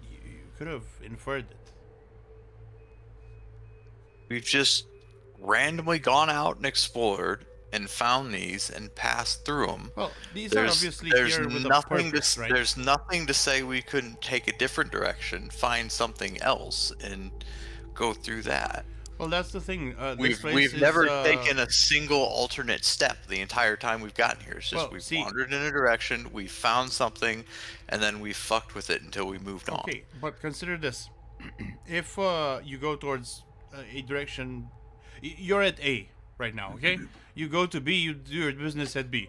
You could have inferred it. We've just randomly gone out and explored and found these and passed through them. Well, these are obviously here with a purpose, right? There's nothing to say we couldn't take a different direction, find something else, and go through that. Well, that's the thing. We've never taken a single alternate step the entire time we've gotten here. It's just we've wandered in a direction, we found something, and then we fucked with it until we moved on. Okay, but consider this: if you go towards a direction, you're at A right now. Okay, you go to B, you do your business at B.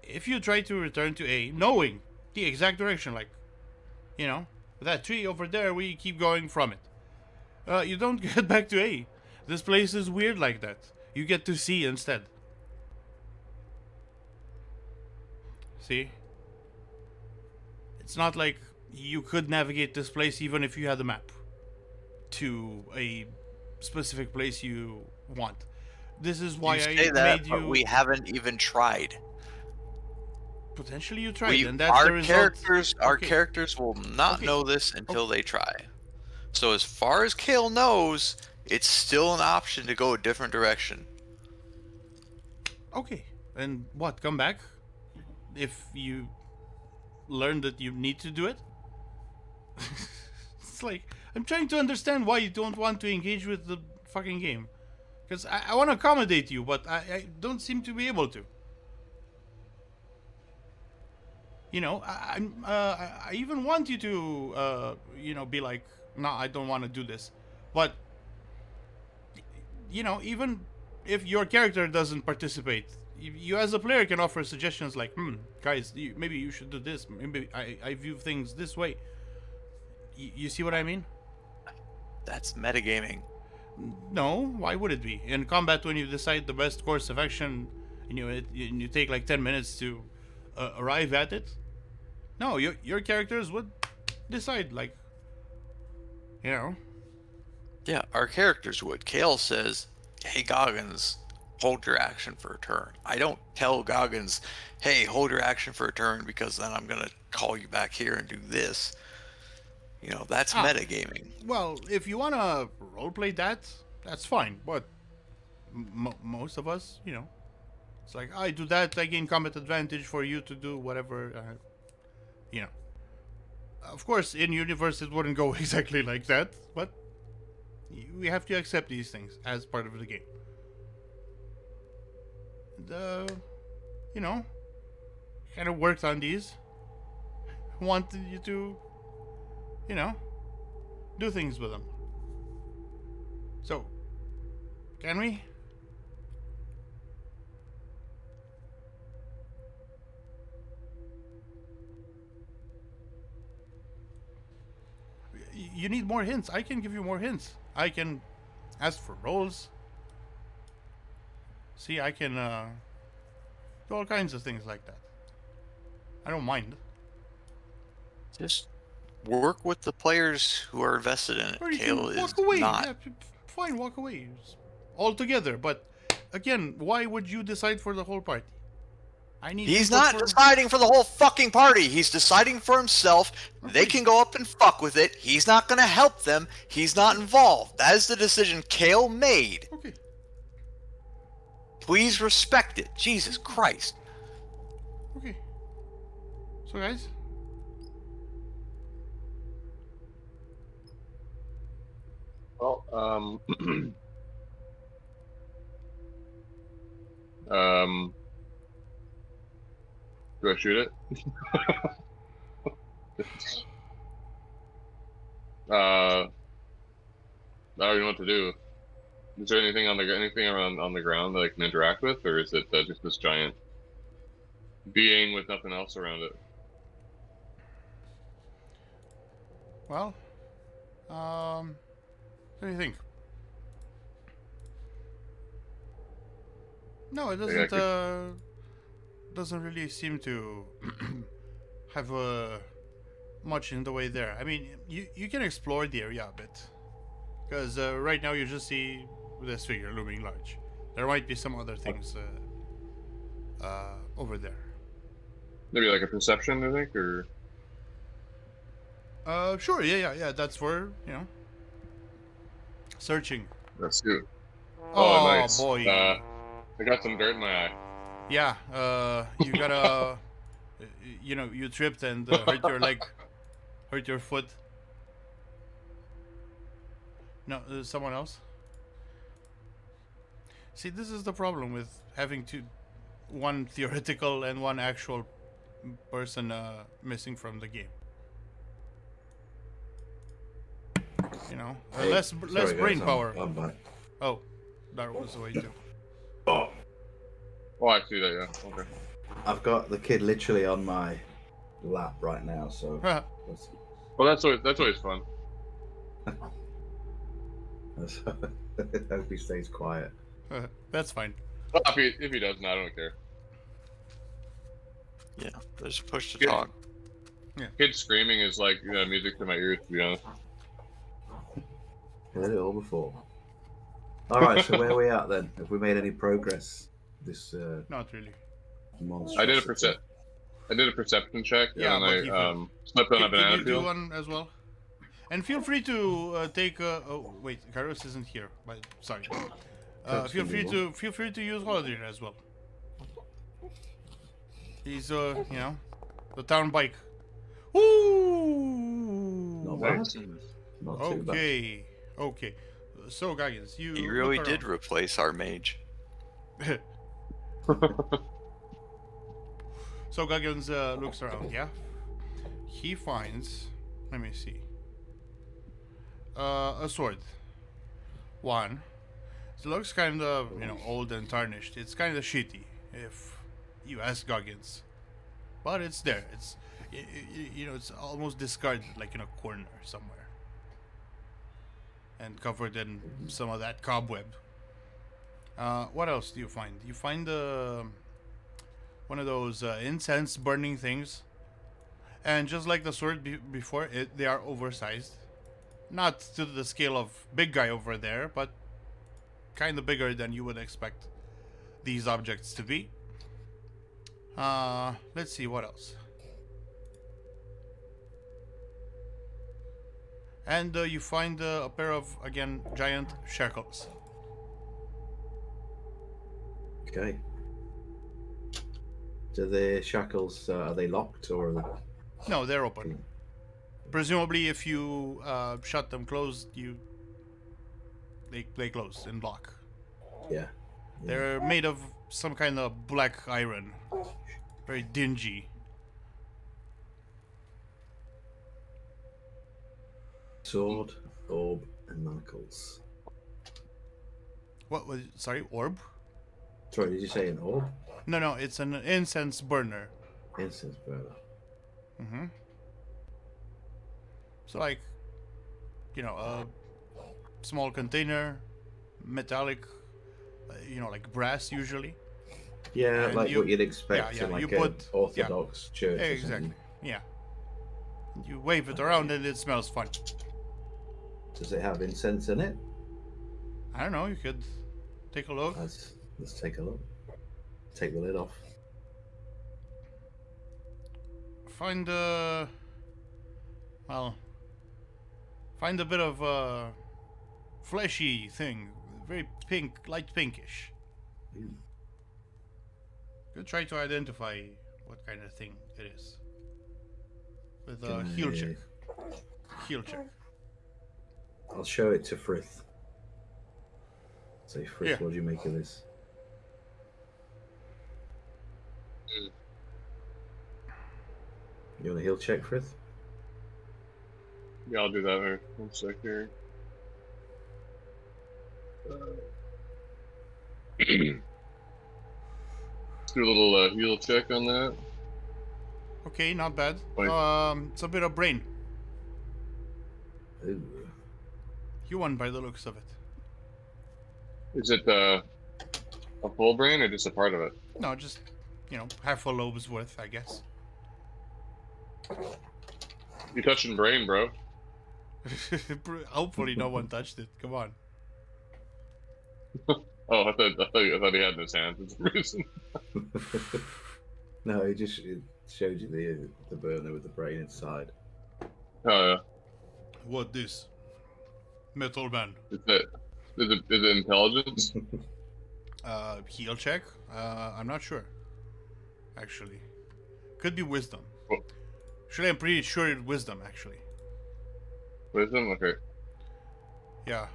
If you try to return to A, knowing the exact direction, like, that tree over there, we keep going from it. You don't get back to A. This place is weird like that. You get to C instead. See? It's not like you could navigate this place even if you had a map to a specific place you want. This is why I made you. But we haven't even tried. Potentially you tried, and that's the result. Our characters will not know this until they try. So as far as Kale knows, it's still an option to go a different direction. Okay, and what? Come back if you learn that you need to do it. It's like I'm trying to understand why you don't want to engage with the fucking game, because I want to accommodate you, but I don't seem to be able to. I even want you to, be like, no, I don't want to do this. But, even if your character doesn't participate, you as a player can offer suggestions like, guys, maybe you should do this. Maybe I view things this way. You see what I mean? That's metagaming. No, why would it be? In combat, when you decide the best course of action, and you take like 10 minutes to arrive at it, no, your characters would decide, like, Yeah, our characters would. Kale says, hey, Goggins, hold your action for a turn. I don't tell Goggins, hey, hold your action for a turn because then I'm going to call you back here and do this. That's metagaming. Well, if you want to roleplay that, that's fine. But most of us, it's like, I do that, I gain combat advantage for you to do whatever, Of course, in universe, it wouldn't go exactly like that, but we have to accept these things as part of the game. Kind of worked on these. Wanted you to, do things with them. So, can we? You need more hints. I can give you more hints. I can ask for rolls. See, I can do all kinds of things like that. I don't mind. Just work with the players who are invested in it. Or you Kale can is walk away. not. Yeah, fine, walk away. All together. But again, why would you decide for the whole party? He's not deciding for the whole fucking party. He's deciding for himself. Okay. They can go up and fuck with it. He's not going to help them. He's not involved. That is the decision Kale made. Okay. Please respect it. Jesus Christ. Okay. So, guys. Well, do I shoot it? I don't know what to do. Is there anything around on the ground that I can interact with, or is it just this giant being with nothing else around it? Well, what do you think? No, it doesn't really seem to have much in the way there. I mean, you can explore the area a bit, because right now you just see this figure looming large. There might be some other things over there. Maybe like a perception, I think, or Sure, yeah. That's for searching. let's do. Oh, Nice. boy. I got some dirt in my eye. Yeah, you gotta, you tripped and hurt your leg, hurt your foot. No, someone else. See, this is the problem with having one theoretical and one actual person missing from the game. Hey, less sorry, brain guys, power. I'm back. Oh, that was the way too. Oh, Oh, I see that. Yeah. Okay. I've got the kid literally on my lap right now, so let's, Well, that's always fun. I hope he stays quiet. That's fine. Well, if he doesn't, I don't care. Yeah, there's a push to Yeah. talk. Kid screaming is like music to my ears, to be honest. Heard it all before. All right, so where are we at then? Have we made any progress? This Not really. monster. I did a perception check, Yeah, and but I you failed. slept on a Can banana you do peel. one as well? And feel free to take. Oh wait, Kairos isn't here. But sorry. Feel free to use Holiday as well. He's the town bike. Woo! Not Nice. bad. Not too bad. Okay. So, Goggins, you. He really look did around. replace our mage. So Goggins looks around. Yeah, he finds. Let me see. A sword. One. It looks kind of old and tarnished. It's kind of shitty, if you ask Goggins. But it's there. It's it's almost discarded, like in a corner somewhere, and covered in some of that cobweb. What else do you find? You find one of those incense burning things, and just like the sword before it, they are oversized, not to the scale of big guy over there, but kind of bigger than you would expect these objects to be. Let's see what else. And you find a pair of, again, giant shackles. Okay. Do the shackles, are they locked or are they... No, they're open. Presumably, if you shut them closed, they close and lock. Yeah. They're made of some kind of black iron. Very dingy. Sword, orb, and manacles. What was it? Sorry, orb? Sorry, did you say an orb? No, it's an incense burner. Incense burner. Mm-hmm. So like, a small container, metallic, like brass usually. Yeah, And like what you'd expect yeah, in like you an put- Orthodox church. or Exactly. something. Yeah. You wave it around and it smells fun. Does it have incense in it? I don't know. You could take a look. Let's take a look. Take the lid off. Find a bit of fleshy thing, very pink, light pinkish. Ooh. Could try to identify what kind of thing it is with a Can heel I- check. Heel check. I'll show it to Frith. Say, Frith, Yeah. what do you make of this? You want a heal check, Frith? Yeah, I'll do that here. 1 sec here. Let's do a little heal check on that. Okay, not bad. Wait. It's a bit of brain. Ooh. You won by the looks of it. Is it a full brain or just a part of it? No, just half a lobe's worth, I guess. You touching brain, bro? Hopefully, no one touched it. Come on. Oh, I thought he had it in his hand for some reason. No, it showed you the burner with the brain inside. Oh yeah. What this? Metal man. Is it intelligence? Heal check? I'm not sure. Actually. Could be wisdom. What? Actually, I'm pretty sure it's wisdom, actually. Wisdom? Okay. Yeah.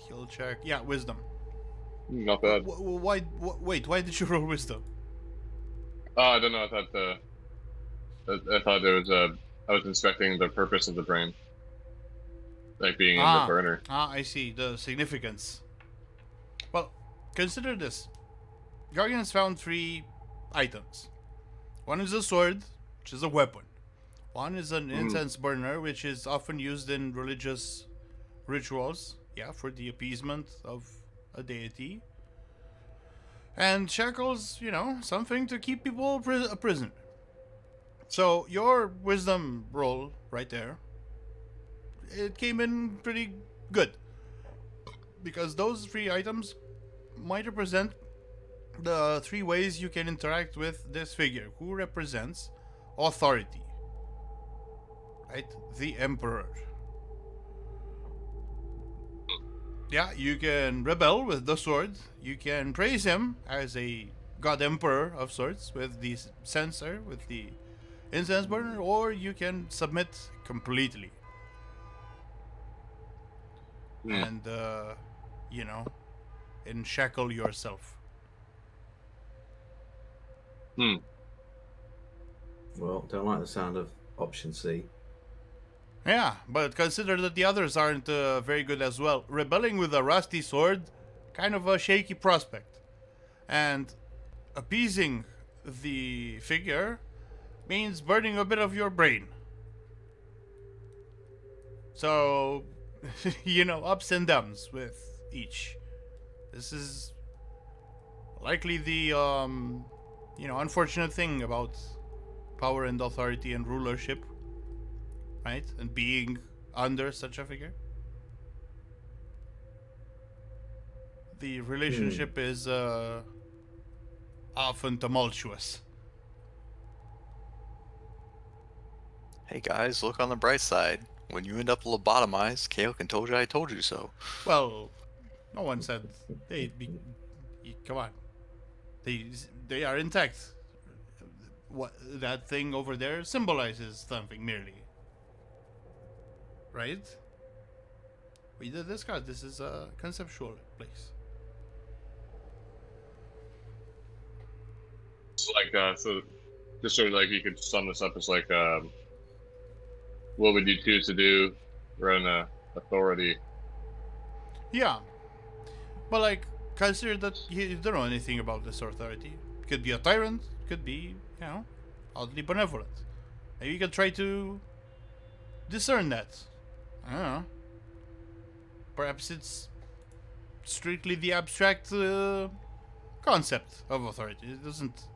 Heal check. Yeah, wisdom. Not bad. Wait, why did you roll wisdom? Oh, I don't know. I thought there was I was inspecting the purpose of the brain, like being in the burner. I see. The significance. Well, consider this. Guardians found 3 items. One is a sword, which is a weapon. One is an incense burner, which is often used in religious rituals, for the appeasement of a deity. And shackles, something to keep people a prisoner. So your wisdom roll right there, it came in pretty good. Because those 3 items might represent the 3 ways you can interact with this figure, who represents authority. Right? The Emperor. Yeah, you can rebel with the sword. You can praise him as a god emperor of sorts with the censer, with the incense burner, or you can submit completely. And, enshackle yourself. Well, don't like the sound of option C. Yeah, but consider that the others aren't very good as well. Rebelling with a rusty sword, kind of a shaky prospect. And appeasing the figure means burning a bit of your brain. So, ups and downs with each. This is likely the, unfortunate thing about power and authority and rulership, right? And being under such a figure. The relationship is often tumultuous. Hey guys, look on the bright side. When you end up lobotomized, Kale can told you I told you so. Well, no one said come on. They are intact. What that thing over there symbolizes something merely. Right? We did discuss this is a conceptual place. So like, so just sort of like you could sum this up as like, what would you choose to do run a authority? Yeah. But like, consider that you don't know anything about this authority. Could be a tyrant, could be, oddly benevolent. Maybe you can try to discern that. I don't know. Perhaps it's strictly the abstract concept of authority. It doesn't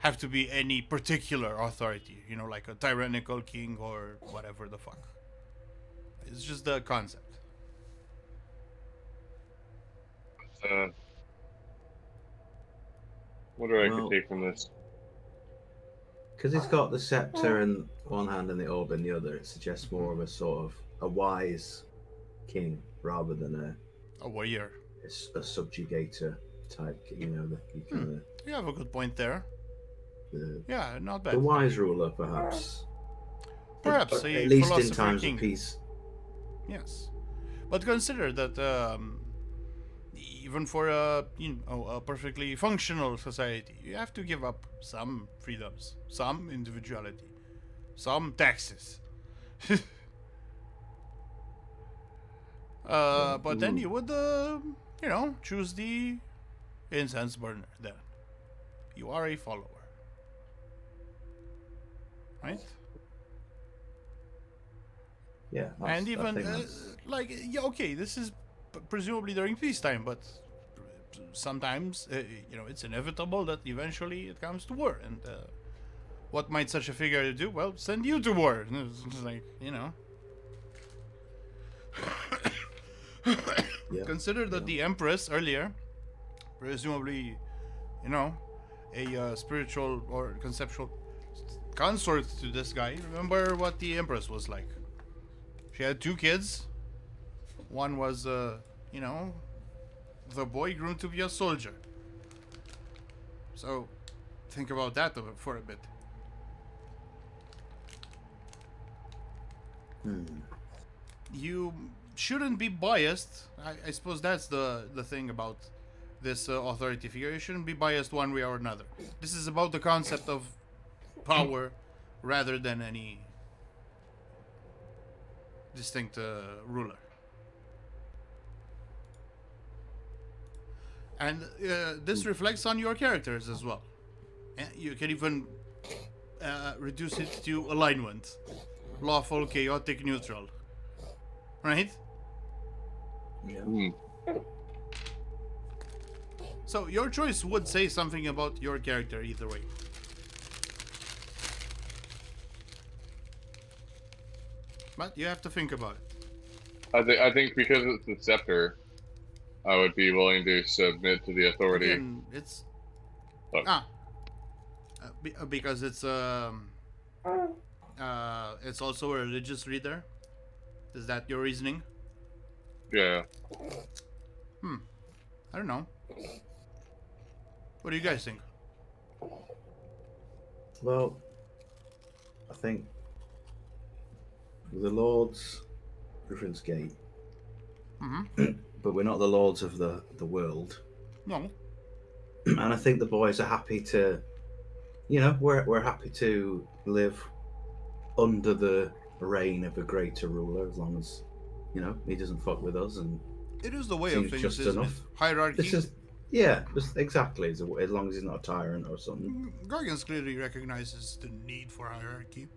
have to be any particular authority, like a tyrannical king or whatever the fuck. It's just the concept. What do I could take from this? Because he's got the scepter in one hand and the orb in the other, it suggests more of a sort of a wise king rather than A warrior. a subjugator type. You kind of You have a good point there. Yeah, not bad. the wise ruler, perhaps. Perhaps At a least in philosopher times king. of peace. Yes, but consider that even for a perfectly functional society, you have to give up some freedoms, some individuality, some taxes. But then you would, choose the incense burner. Then you are a follower, right? Yeah, And I even think that's- okay, this is presumably during peacetime, but sometimes it's inevitable that eventually it comes to war. And what might such a figure do? Well, send you to war. It's like yeah. Consider that the Empress earlier, presumably, a spiritual or conceptual consort to this guy. Remember what the Empress was like? She had 2 kids. One was, the boy groomed to be a soldier. So, think about that for a bit. You shouldn't be biased. I suppose that's the thing about this authority figure. You shouldn't be biased one way or another. This is about the concept of power rather than any distinct ruler. And this reflects on your characters as well. You can even reduce it to alignment. Lawful, chaotic, neutral. Right? Yeah. So your choice would say something about your character either way. But you have to think about it. I think because it's the scepter, I would be willing to submit to the authority. Again, it's Oh. Because it's also a religious reader. Is that your reasoning? Yeah. I don't know. What do you guys think? Well, I think the Lords, Griffin's Gate, but we're not the Lords of the world. No. And I think the boys are happy to we're happy to live under the reign of a greater ruler as long as he doesn't fuck with us and It is the way of seems things, just isn't it? enough. Hierarchy. This is just exactly as long as he's not a tyrant or something. Gargans clearly recognizes the need for hierarchy.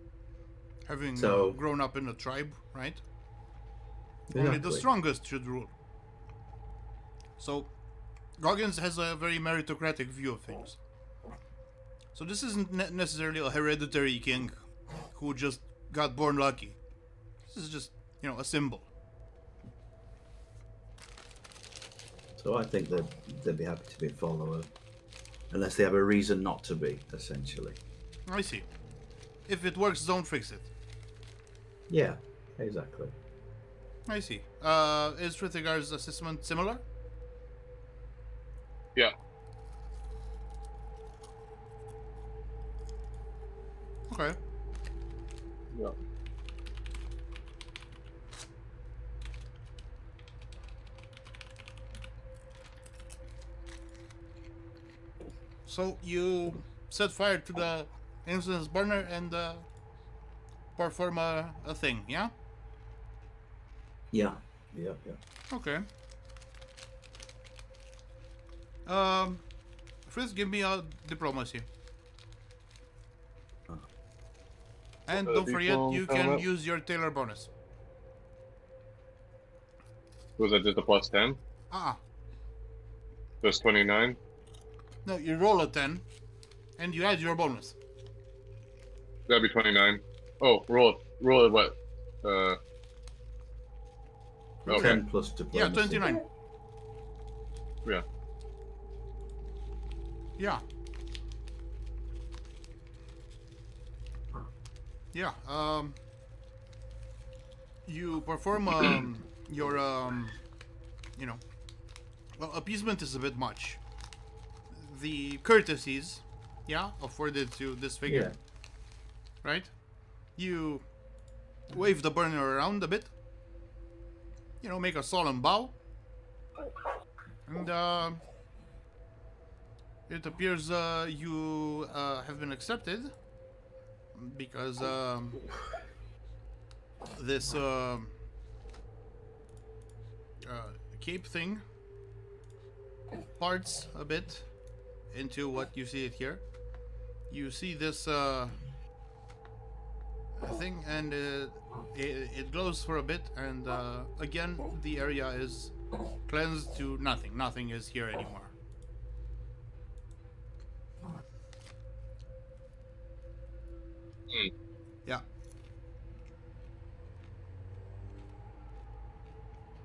Having So- grown up in a tribe, right? Only the Exactly. strongest should rule. So, Goggins has a very meritocratic view of things. So this isn't necessarily a hereditary king who just got born lucky. This is just, a symbol. So I think that they'd be happy to be a follower, unless they have a reason not to be, essentially. I see. If it works, don't fix it. Yeah, exactly. I see. Is Rithigar's assessment similar? Yeah. Okay. Yeah. So you set fire to the incense burner and perform a thing, yeah? Yeah. Okay. First give me a diplomacy. And don't forget, you can use your tailor bonus. Was that just a plus 10? Ah, Just 29? no, you roll a 10, and you add your bonus. That'd be 29. Oh, roll it what? Okay. 10 plus Yeah, diplomacy. 29. Yeah. Yeah. Yeah, you perform your well, appeasement is a bit much. The courtesies, afforded to this figure, right? You wave the burner around a bit, make a solemn bow, and it appears you have been accepted because this cape thing parts a bit into what you see it here. You see this thing, and it glows for a bit, and again the area is cleansed to nothing. Nothing is here anymore. Yeah.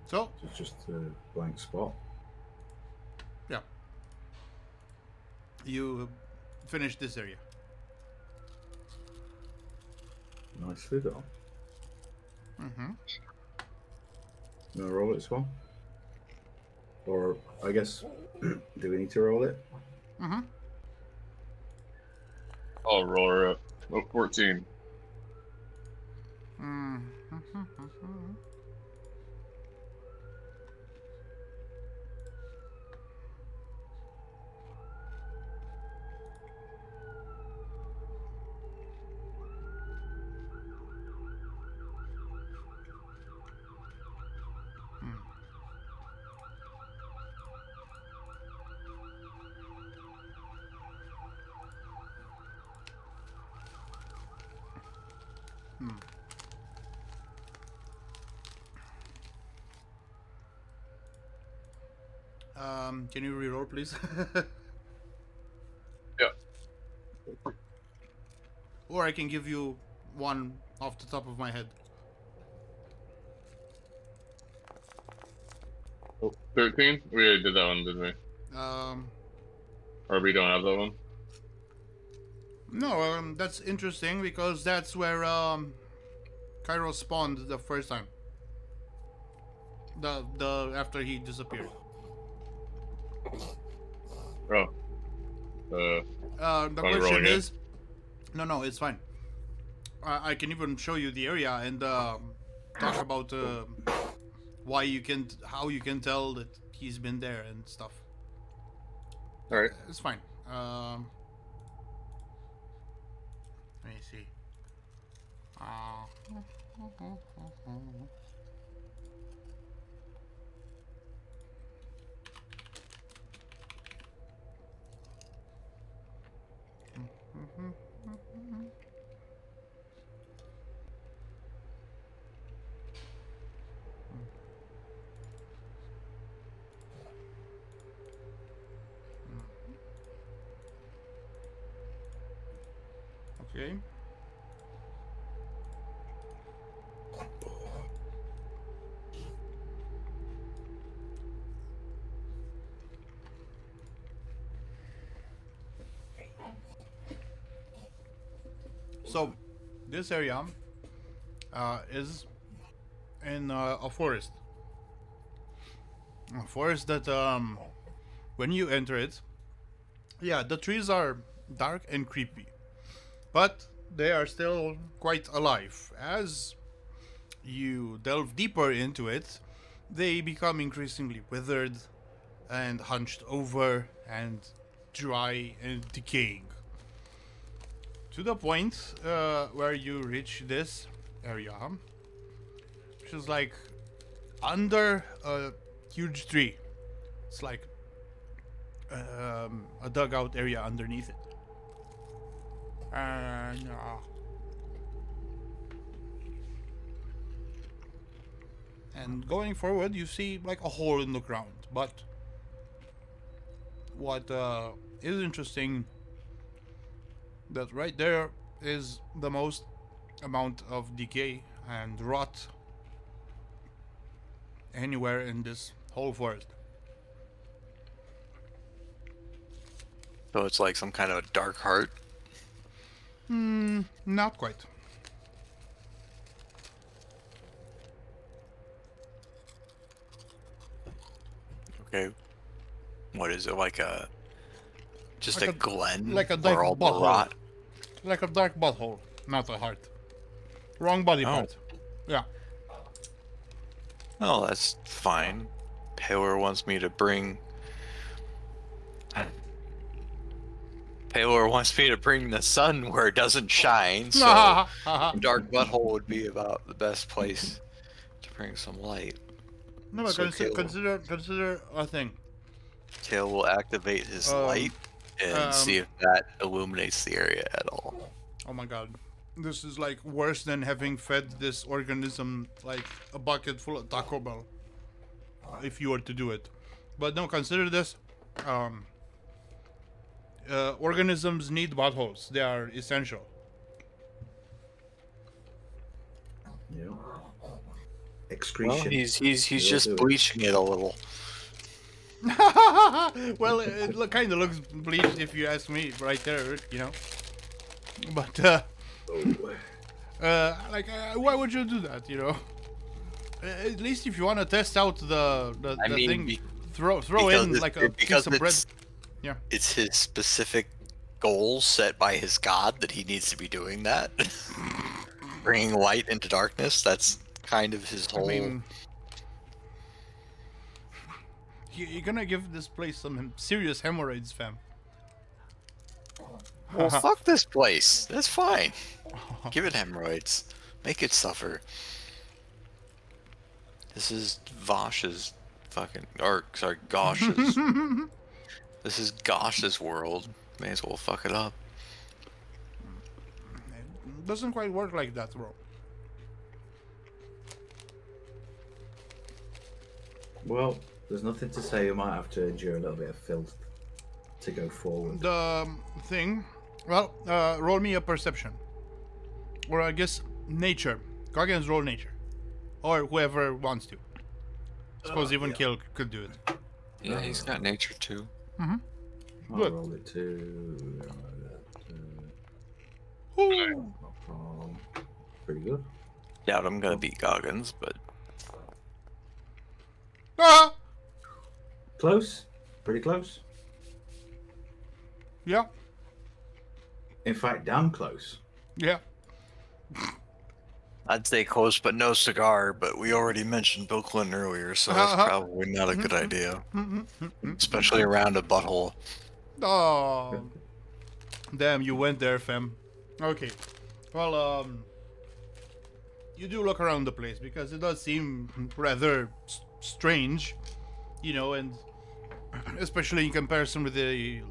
So, It's just a blank spot. yeah. You finish this area. Nicely done. Mm-hmm. You want to roll it as well? Or, I guess, do we need to roll it? Mm-hmm. I'll roll her up. Oh, 14. Mm-hmm. Can you reroll, please? Yeah. Or I can give you one off the top of my head. Oh, 13? We already did that one, didn't we? Or we don't have that one? No, that's interesting because that's where Cairo spawned the first time. The after he disappeared. Oh. The Want me question rolling it? is, no, it's fine. I can even show you the area and talk about how you can tell that he's been there and stuff. Alright. It's fine. see. Okay. So, this area is in a forest. A forest that, when you enter it, yeah, the trees are dark and creepy, but they are still quite alive. As you delve deeper into it, they become increasingly withered and hunched over and dry and decaying. To the point where you reach this area, which is like under a huge tree. It's like a dugout area underneath it. And going forward, you see like a hole in the ground. But what is interesting, that right there is the most amount of decay and rot anywhere in this whole forest. So it's like some kind of a dark heart. Not quite. Okay. What is it, like a just Like a glen like a where dark all the butthole. rot? Like a dark butthole, not a heart. Wrong body Oh. part. Yeah. Oh, that's fine. Paler wants me to bring the sun where it doesn't shine, so dark butthole would be about the best place to bring some light. No, but So consider a thing. Kale will activate his light and see if that illuminates the area at all. Oh my god. This is like worse than having fed this organism like a bucket full of Taco Bell. If you were to do it. But no, consider this. Organisms need buttholes. They are essential. Yeah. Well, Excretion. he's You'll just do it. bleaching it a little. Well, it kind of looks bleached if you ask me, right there, you know. But why would you do that? You know. At least if you want to test out the thing, throw in like a piece of bread. Yeah. It's his specific goal set by his god that he needs to be doing that. Bringing light into darkness, that's kind of his whole... I mean, you're gonna give this place some serious hemorrhoids, fam. Well, fuck this place. That's fine. Give it hemorrhoids. Make it suffer. This is Vosh's fucking... Or, sorry, Gosh's. This is Gosh's world. May as well fuck it up. It doesn't quite work like that, bro. Well, there's nothing to say. You might have to endure a little bit of filth to go forward. The thing, well, roll me a perception. Or I guess nature. Goggins, roll nature. Or whoever wants to. Suppose even yeah. Kill could do it. Yeah, he's got nature too. I'll Good. roll it too. Ooh. Pretty good. Doubt I'm gonna beat Goggins, but Ah! Close. Pretty close. Yeah, In fact, damn close. yeah. I'd say close, but no cigar. But we already mentioned Bill Clinton earlier, so that's probably not a good idea, especially around a butthole. Oh. Damn, you went there, fam. Okay. Well, you do look around the place because it does seem rather strange, you know, and especially in comparison with the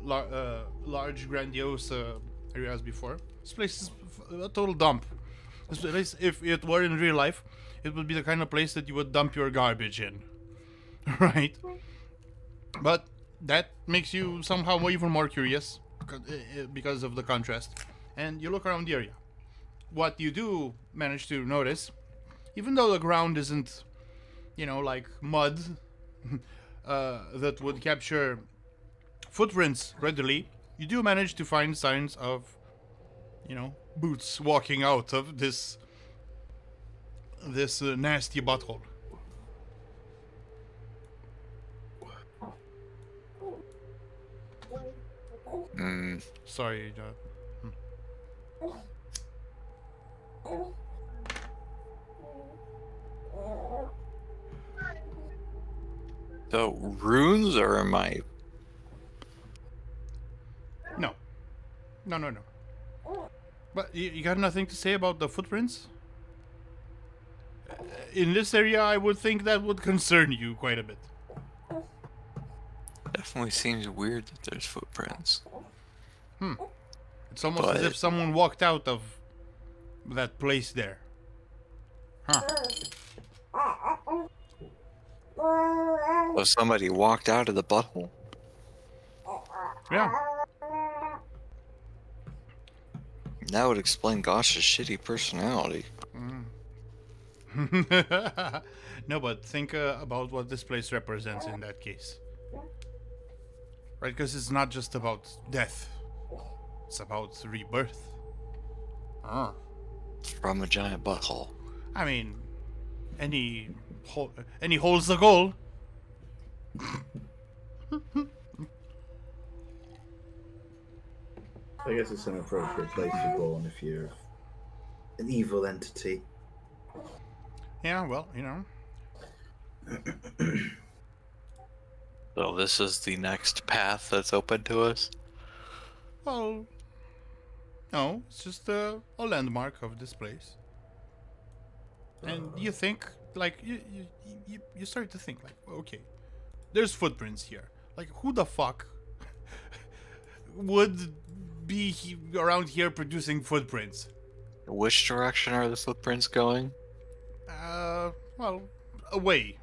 large, grandiose areas before. This place is a total dump. This place, if it were in real life, it would be the kind of place that you would dump your garbage in, right? But that makes you somehow even more curious because of the contrast. And you look around the area. What you do manage to notice, even though the ground isn't, you know, like mud that would capture footprints readily, you do manage to find signs of, you know, boots walking out of this nasty butthole. Sorry. So runes, or am I? No. But you got nothing to say about the footprints? In this area, I would think that would concern you quite a bit. Definitely seems weird that there's footprints. It's almost as if someone walked out of that place there. Huh. So somebody walked out of the butthole. Yeah. That would explain Gosh's shitty personality. No, but think about what this place represents in that case. Right, because it's not just about death. It's about rebirth. From a giant butthole. I mean, any hole's the goal. I guess it's an appropriate place to go on if you're an evil entity. Yeah, well, you know. So this is the next path that's open to us? Well, no, it's just a landmark of this place. And you think, like, you start to think, like, okay, there's footprints here. Like, who the fuck would be around here producing footprints? Which direction are the footprints going? Well, away.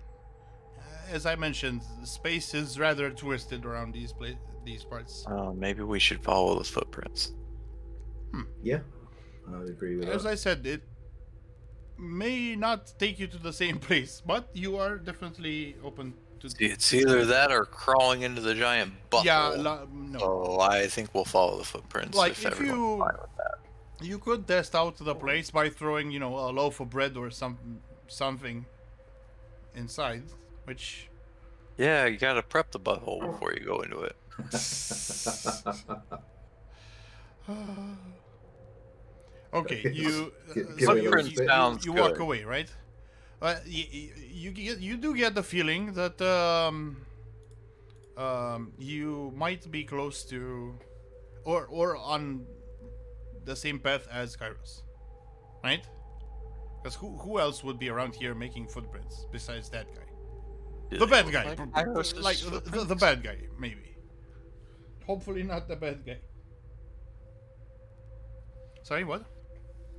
As I mentioned, space is rather twisted around these parts. Maybe we should follow the footprints. Yeah, I would agree with As that. I said, it may not take you to the same place, but you are definitely open to. It's either that or crawling into the giant butthole. Yeah, no. So I think we'll follow the footprints. Like, if if everyone's you- fine with that. You could test out the place by throwing, you know, a loaf of bread or something inside, which. Yeah, you gotta prep the butthole before you go into it. Okay, you. Give So me a you, little you, bit. Sounds you walk good. away, right? You do get the feeling that you might be close to, or on the same path as Kairos, right? Because who else would be around here making footprints besides that guy? Do The they bad look guy, like Kairos' like the footprints? bad guy, maybe. Hopefully not the bad guy. Sorry, what?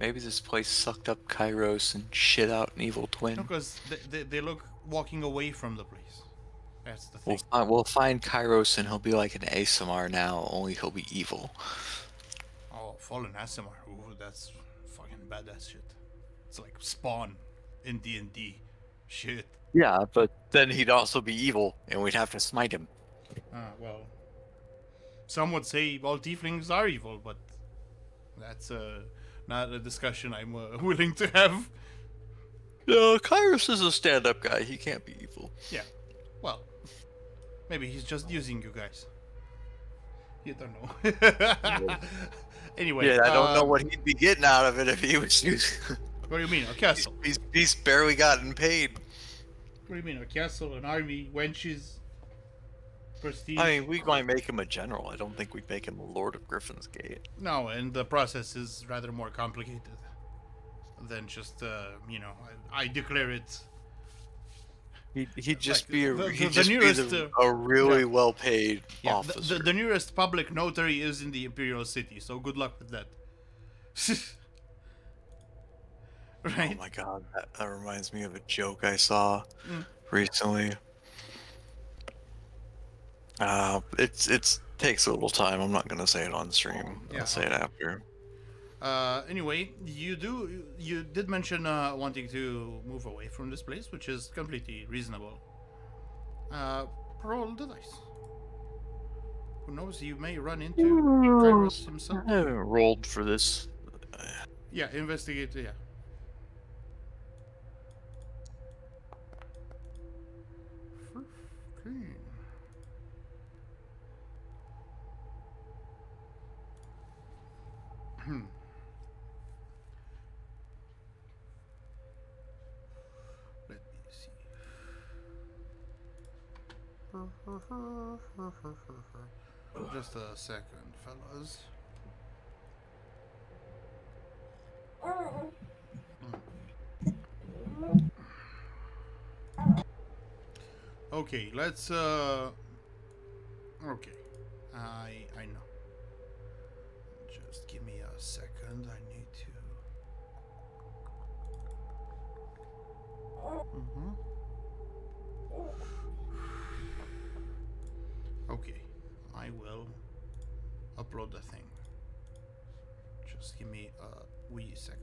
Maybe this place sucked up Kairos and shit out an evil twin. No, because they look walking away from the place. That's the thing. We'll find Kairos and he'll be like an ASMR now, only he'll be evil. Oh, fallen Asimar. Ooh, that's fucking badass shit. It's like Spawn in D&D. Shit. Yeah, but then he'd also be evil, and we'd have to smite him. Well, some would say all tieflings are evil, but that's not a discussion I'm willing to have. Kairos is a stand-up guy. He can't be evil. Yeah. Well, maybe he's just using you guys. You don't know. Anyway. Yeah, I don't know what he'd be getting out of it if he was using. What do you mean, a castle? He's barely gotten paid. What do you mean, a castle, an army, wenches? prestige. I mean, we might make him a general. I don't think we'd make him a Lord of Griffin's Gate. No, and the process is rather more complicated than just, I declare it. He'd just Like, be the nearest, a really yeah. well-paid Yeah, officer. the nearest public notary is in the Imperial City, so good luck with that. Right? Oh my god, that reminds me of a joke I saw Mm. recently. It's takes a little time. I'm not gonna say it on stream. Yeah, I'll say it after. Anyway, you did mention wanting to move away from this place, which is completely reasonable. Roll the dice. Who knows? You may run into Kairos himself. I haven't rolled for this. Yeah, investigate. Yeah. Let me see. Just a second, fellas. Okay, let's okay. I know. Just give me a second. I need to Okay, I will upload the thing. Just give me a wee second.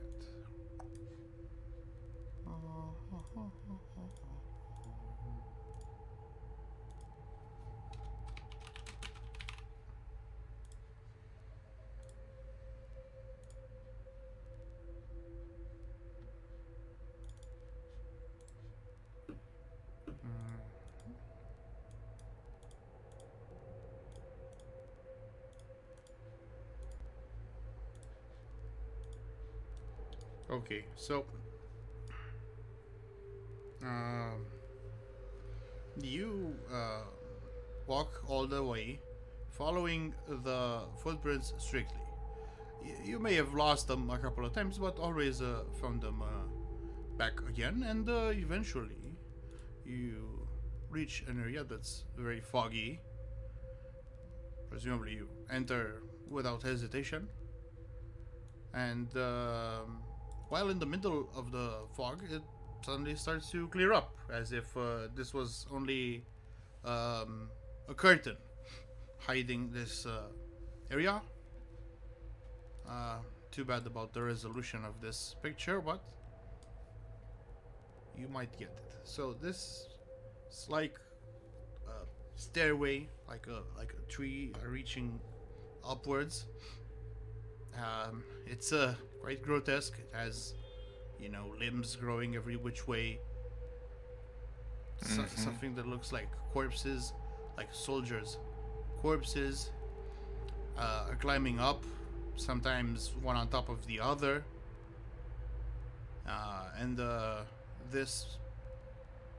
Okay, so you walk all the way, following the footprints strictly. You may have lost them a couple of times, but always found them back again, and eventually you reach an area that's very foggy. Presumably you enter without hesitation, and while in the middle of the fog, it suddenly starts to clear up, as if this was only a curtain hiding this area. Too bad about the resolution of this picture, but you might get it. So this is like a stairway, like a tree reaching upwards. It's quite grotesque. It has, limbs growing every which way. Something that looks like corpses, like soldiers. Corpses are climbing up, sometimes one on top of the other. And this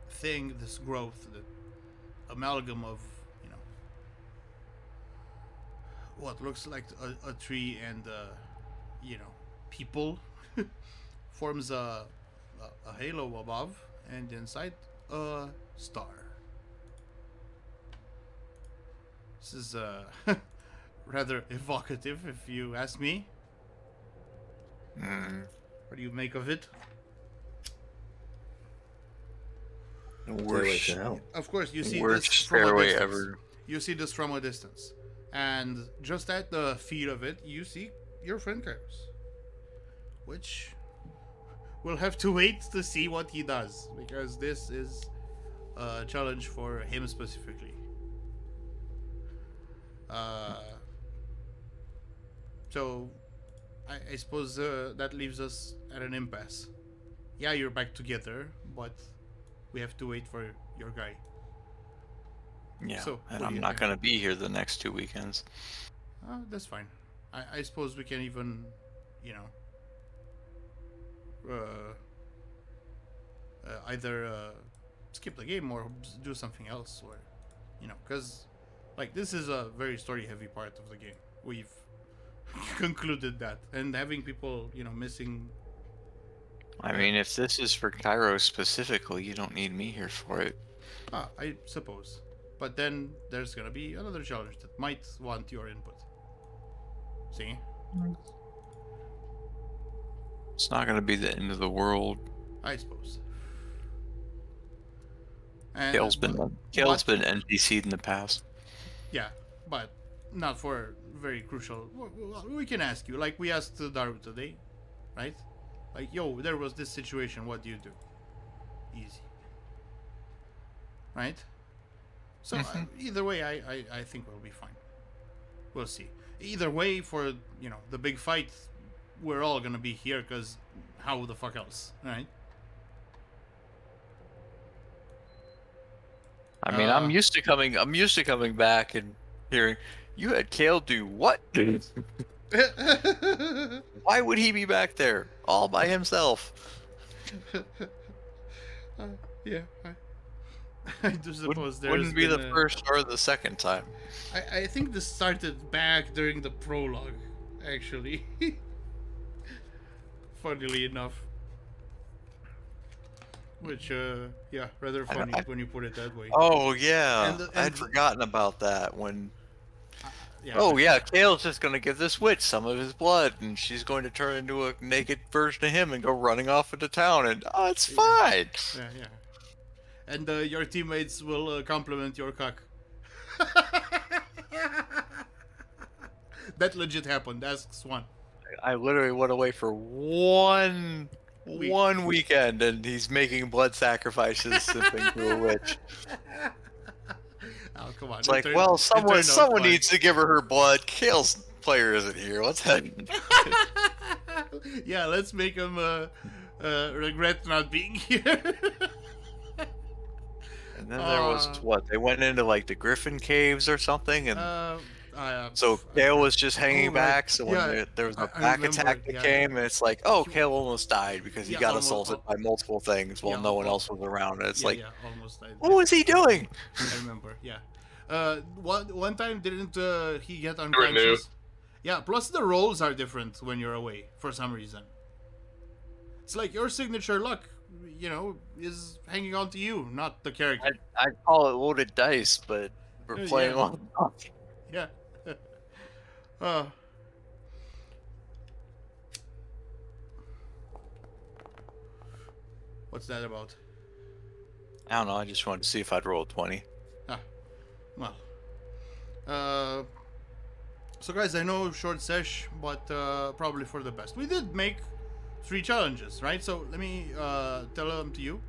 thing, this growth, the amalgam of, what looks like a tree and people forms a halo above, and inside a star. This is rather evocative, if you ask me. What do you make of it? Worst, Of course, you see worst this from a stairway distance. ever. You see this from a distance, and just at the feet of it, you see your friend Kairos, which we'll have to wait to see what he does, because this is a challenge for him specifically. So I suppose that leaves us at an impasse. Yeah, you're back together, but we have to wait for your guy. Yeah, So, and what do I'm you not think? gonna be here the next 2 weekends. That's fine. I suppose we can even, either skip the game or do something else, or, because Like, this is a very story-heavy part of the game. We've concluded that, and having people, missing. I mean, if this is for Cairo specifically, you don't need me here for it. I suppose. But then there's gonna be another challenge that might want your input. See? It's not going to be the end of the world. I suppose. And, Kale's been NPC'd in the past. Yeah, but not for very crucial. We can ask you, like we asked Daru today, right? Like, yo, there was this situation. What do you do? Easy. Right? So either way, I think we'll be fine. We'll see. Either way, for the big fight, we're all gonna be here, because how the fuck else, right? I mean, I'm used to coming back and hearing you had Kale do what? Why would he be back there all by himself? Yeah, I do suppose there wouldn't be the first or the second time. I think this started back during the prologue, actually. Funnily enough. Which, yeah, rather funny when you put it that way. Oh, yeah. I'd forgotten about that when... yeah, Kale's just going to give this witch some of his blood, and she's going to turn into a naked version of him and go running off into town, and, it's fine. Yeah. And your teammates will compliment your cock. That legit happened. Ask Swan. I literally went away for one weekend, and he's making blood sacrifices simping to a witch. Oh, come on. It's like, well, someone needs to give her blood. Kale's player isn't here. Let's head. Yeah, let's make him regret not being here. And then there was what? They went into like the Griffin caves or something, and so Kale was just hanging back. So when there was a back attack that came, and it's like, oh, Kale almost died because he got assaulted by multiple things while no one else was around. And it's like, almost died. What was he doing? I remember. Yeah. One time didn't he get unconscious? Yeah. Plus the rolls are different when you're away for some reason. It's like your signature luck, is hanging on to you, not the character. I call it loaded dice, but we're playing on. Yeah. What's that about? I don't know. I just wanted to see if I'd roll a 20. Well. So guys, I know short sesh, but probably for the best. We did make 3 challenges, right? So let me tell them to you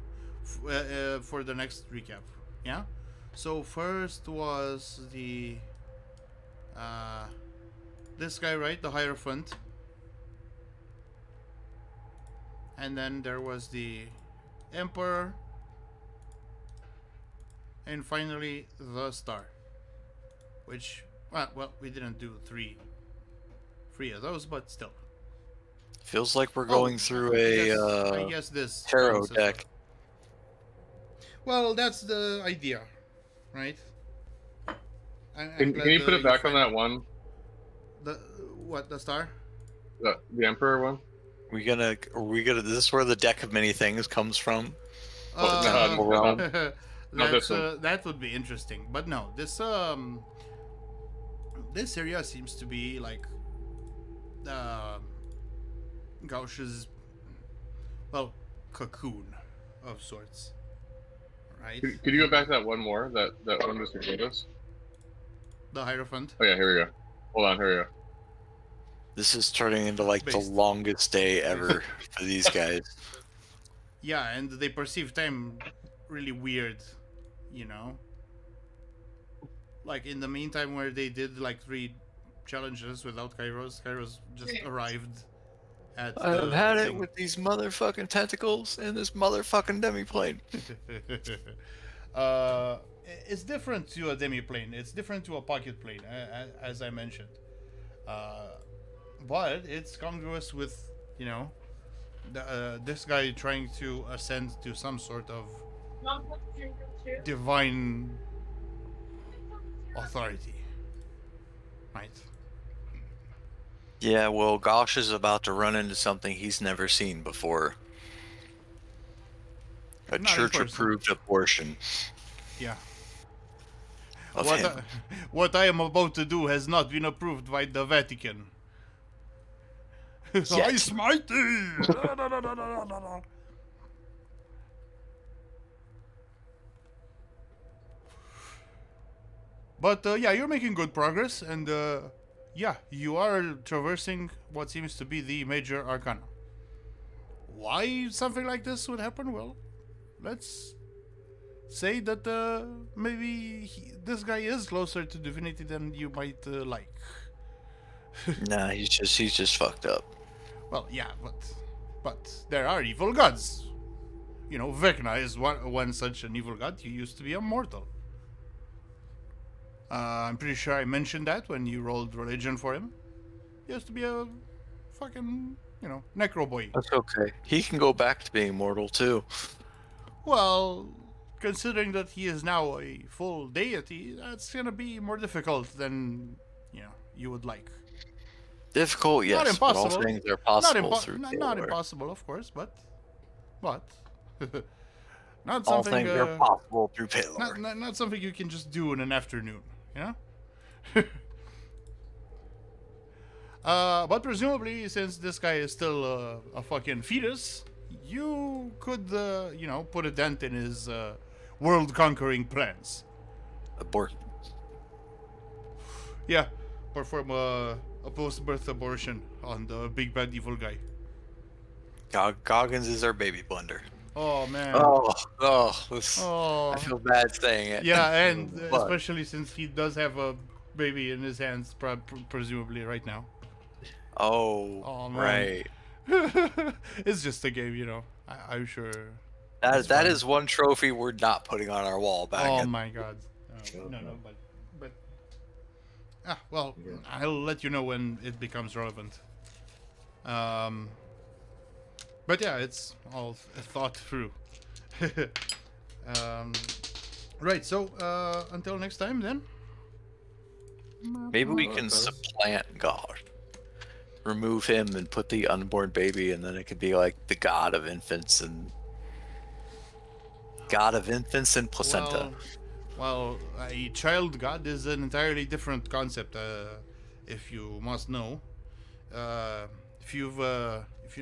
for the next recap. Yeah. So first was the this guy, right? The Hierophant. And then there was the Emperor. And finally the Star. Which, well, we didn't do three of those, but still. Feels like we're going through I guess this tarot deck. Well, that's the idea, right? Can you put it back on that one? The Star? The Emperor one? Are we gonna? Is this where the deck of many things comes from? Not this one. That would be interesting, but no. This area seems to be like Gauch's, cocoon of sorts, right? Could you go back to that one more? That one Mr. Godas? The Hierophant? Oh yeah, here we go. Hold on, here we go. This is turning into like the longest day ever for these guys. Yeah, and they perceive time really weird, Like in the meantime where they did like 3 challenges without Kairos just arrived at I've had it with these motherfucking tentacles and this motherfucking demiplane. It's different to a demiplane. It's different to a pocket plane, as I mentioned. But it's congruous with, this guy trying to ascend to some sort of divine authority. Right. Yeah, well, Gosh is about to run into something he's never seen before. A Not in person. church-approved abortion Yeah. of What him. what I am about to do has not been approved by the Vatican. I Yet. smite thee! Da, da, da, da, da, da, da. But yeah, you're making good progress, and yeah, you are traversing what seems to be the major arcana. Why something like this would happen? Well, let's say that maybe this guy is closer to divinity than you might like. Nah, he's just fucked up. Well, yeah, but there are evil gods. You know, Vecna is one such an evil god. He used to be immortal. I'm pretty sure I mentioned that when you rolled religion for him. He used to be a fucking, you know, necro boy. That's okay. He can go back to being mortal too. Well, considering that he is now a full deity, that's gonna be more difficult than, you know, you would like. Difficult, yes. Not impossible. But all things are possible through not Taylor. impossible, of course, but not All something. things are possible through Taylor. Not something you can just do in an afternoon, you know. But presumably, since this guy is still a fucking fetus, you could, you know, put a dent in his world-conquering plans. Abort. Yeah, perform a post-birth abortion on the big bad evil guy. Goggins is our baby blender. Oh man. Oh, Oh. I feel bad saying it. Yeah, and But- especially since he does have a baby in his hands, presumably right now. Oh, man. right. It's just a game, you know. I'm sure. That fine. is one trophy we're not putting on our wall back. Oh at- my god. No, but well, I'll let you know when it becomes relevant. But yeah, it's all thought through. Right, so until next time then. Maybe we can supplant God. Remove him and put the unborn baby, and then it could be like the god of infants and placenta. Well, a child god is an entirely different concept. If you must know, if you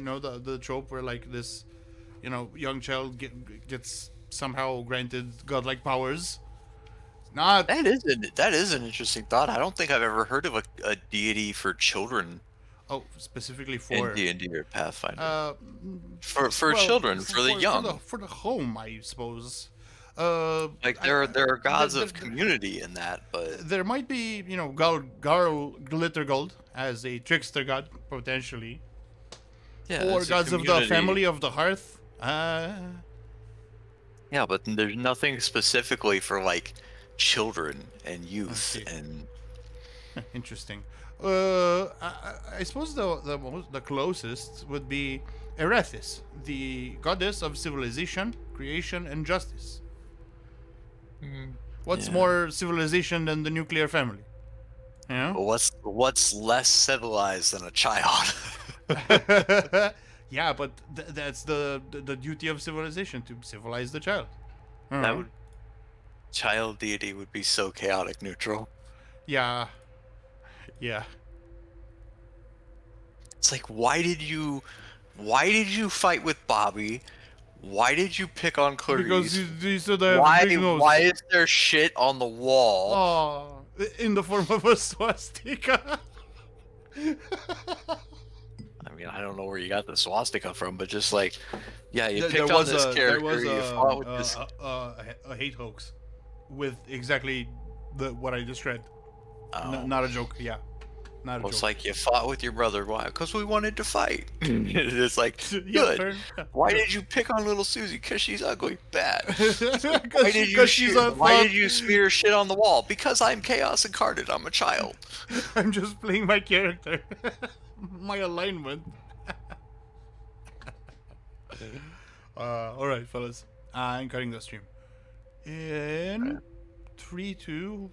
know the trope where like this, you know, young child gets somehow granted godlike powers. Not That is an interesting thought. I don't think I've ever heard of a deity for children specifically for in D&D or Pathfinder. For well, children, for the young. for the home, I suppose. Like there are gods of community in that, but There might be, you know, Glitter Gold as a trickster god potentially, yeah, or it's a gods of the community. family of the hearth. Yeah, but there's nothing specifically for like children and youth see. and Interesting. I suppose the closest would be Erethis, the goddess of civilization, creation, and justice. What's yeah. more civilization than the nuclear family? You know? what's less civilized than a child? Yeah, but that's the duty of civilization, to civilize the child. That would child deity would be so chaotic neutral. Yeah. It's like why did you fight with Bobby? Why did you pick on Clarice? Because you said I have a big nose. Why is there shit on the wall? Oh, in the form of a swastika. I mean, I don't know where you got the swastika from, but just like, yeah, you There picked on this there character. was You fought with this. a hate hoax with exactly what I just read. Oh. Not a joke. Yeah, not a Well, it's joke. like you fought with your brother. Why? Because we wanted to fight. It's like, Yeah, good. fair- yeah. Why did you pick on little Susie? Because she's ugly. Bad. Because Why did you smear shit on the wall? Because I'm chaos incarnate. I'm a child. I'm just playing my character, my alignment. All right, fellas. I'm cutting the stream. In 3, 2,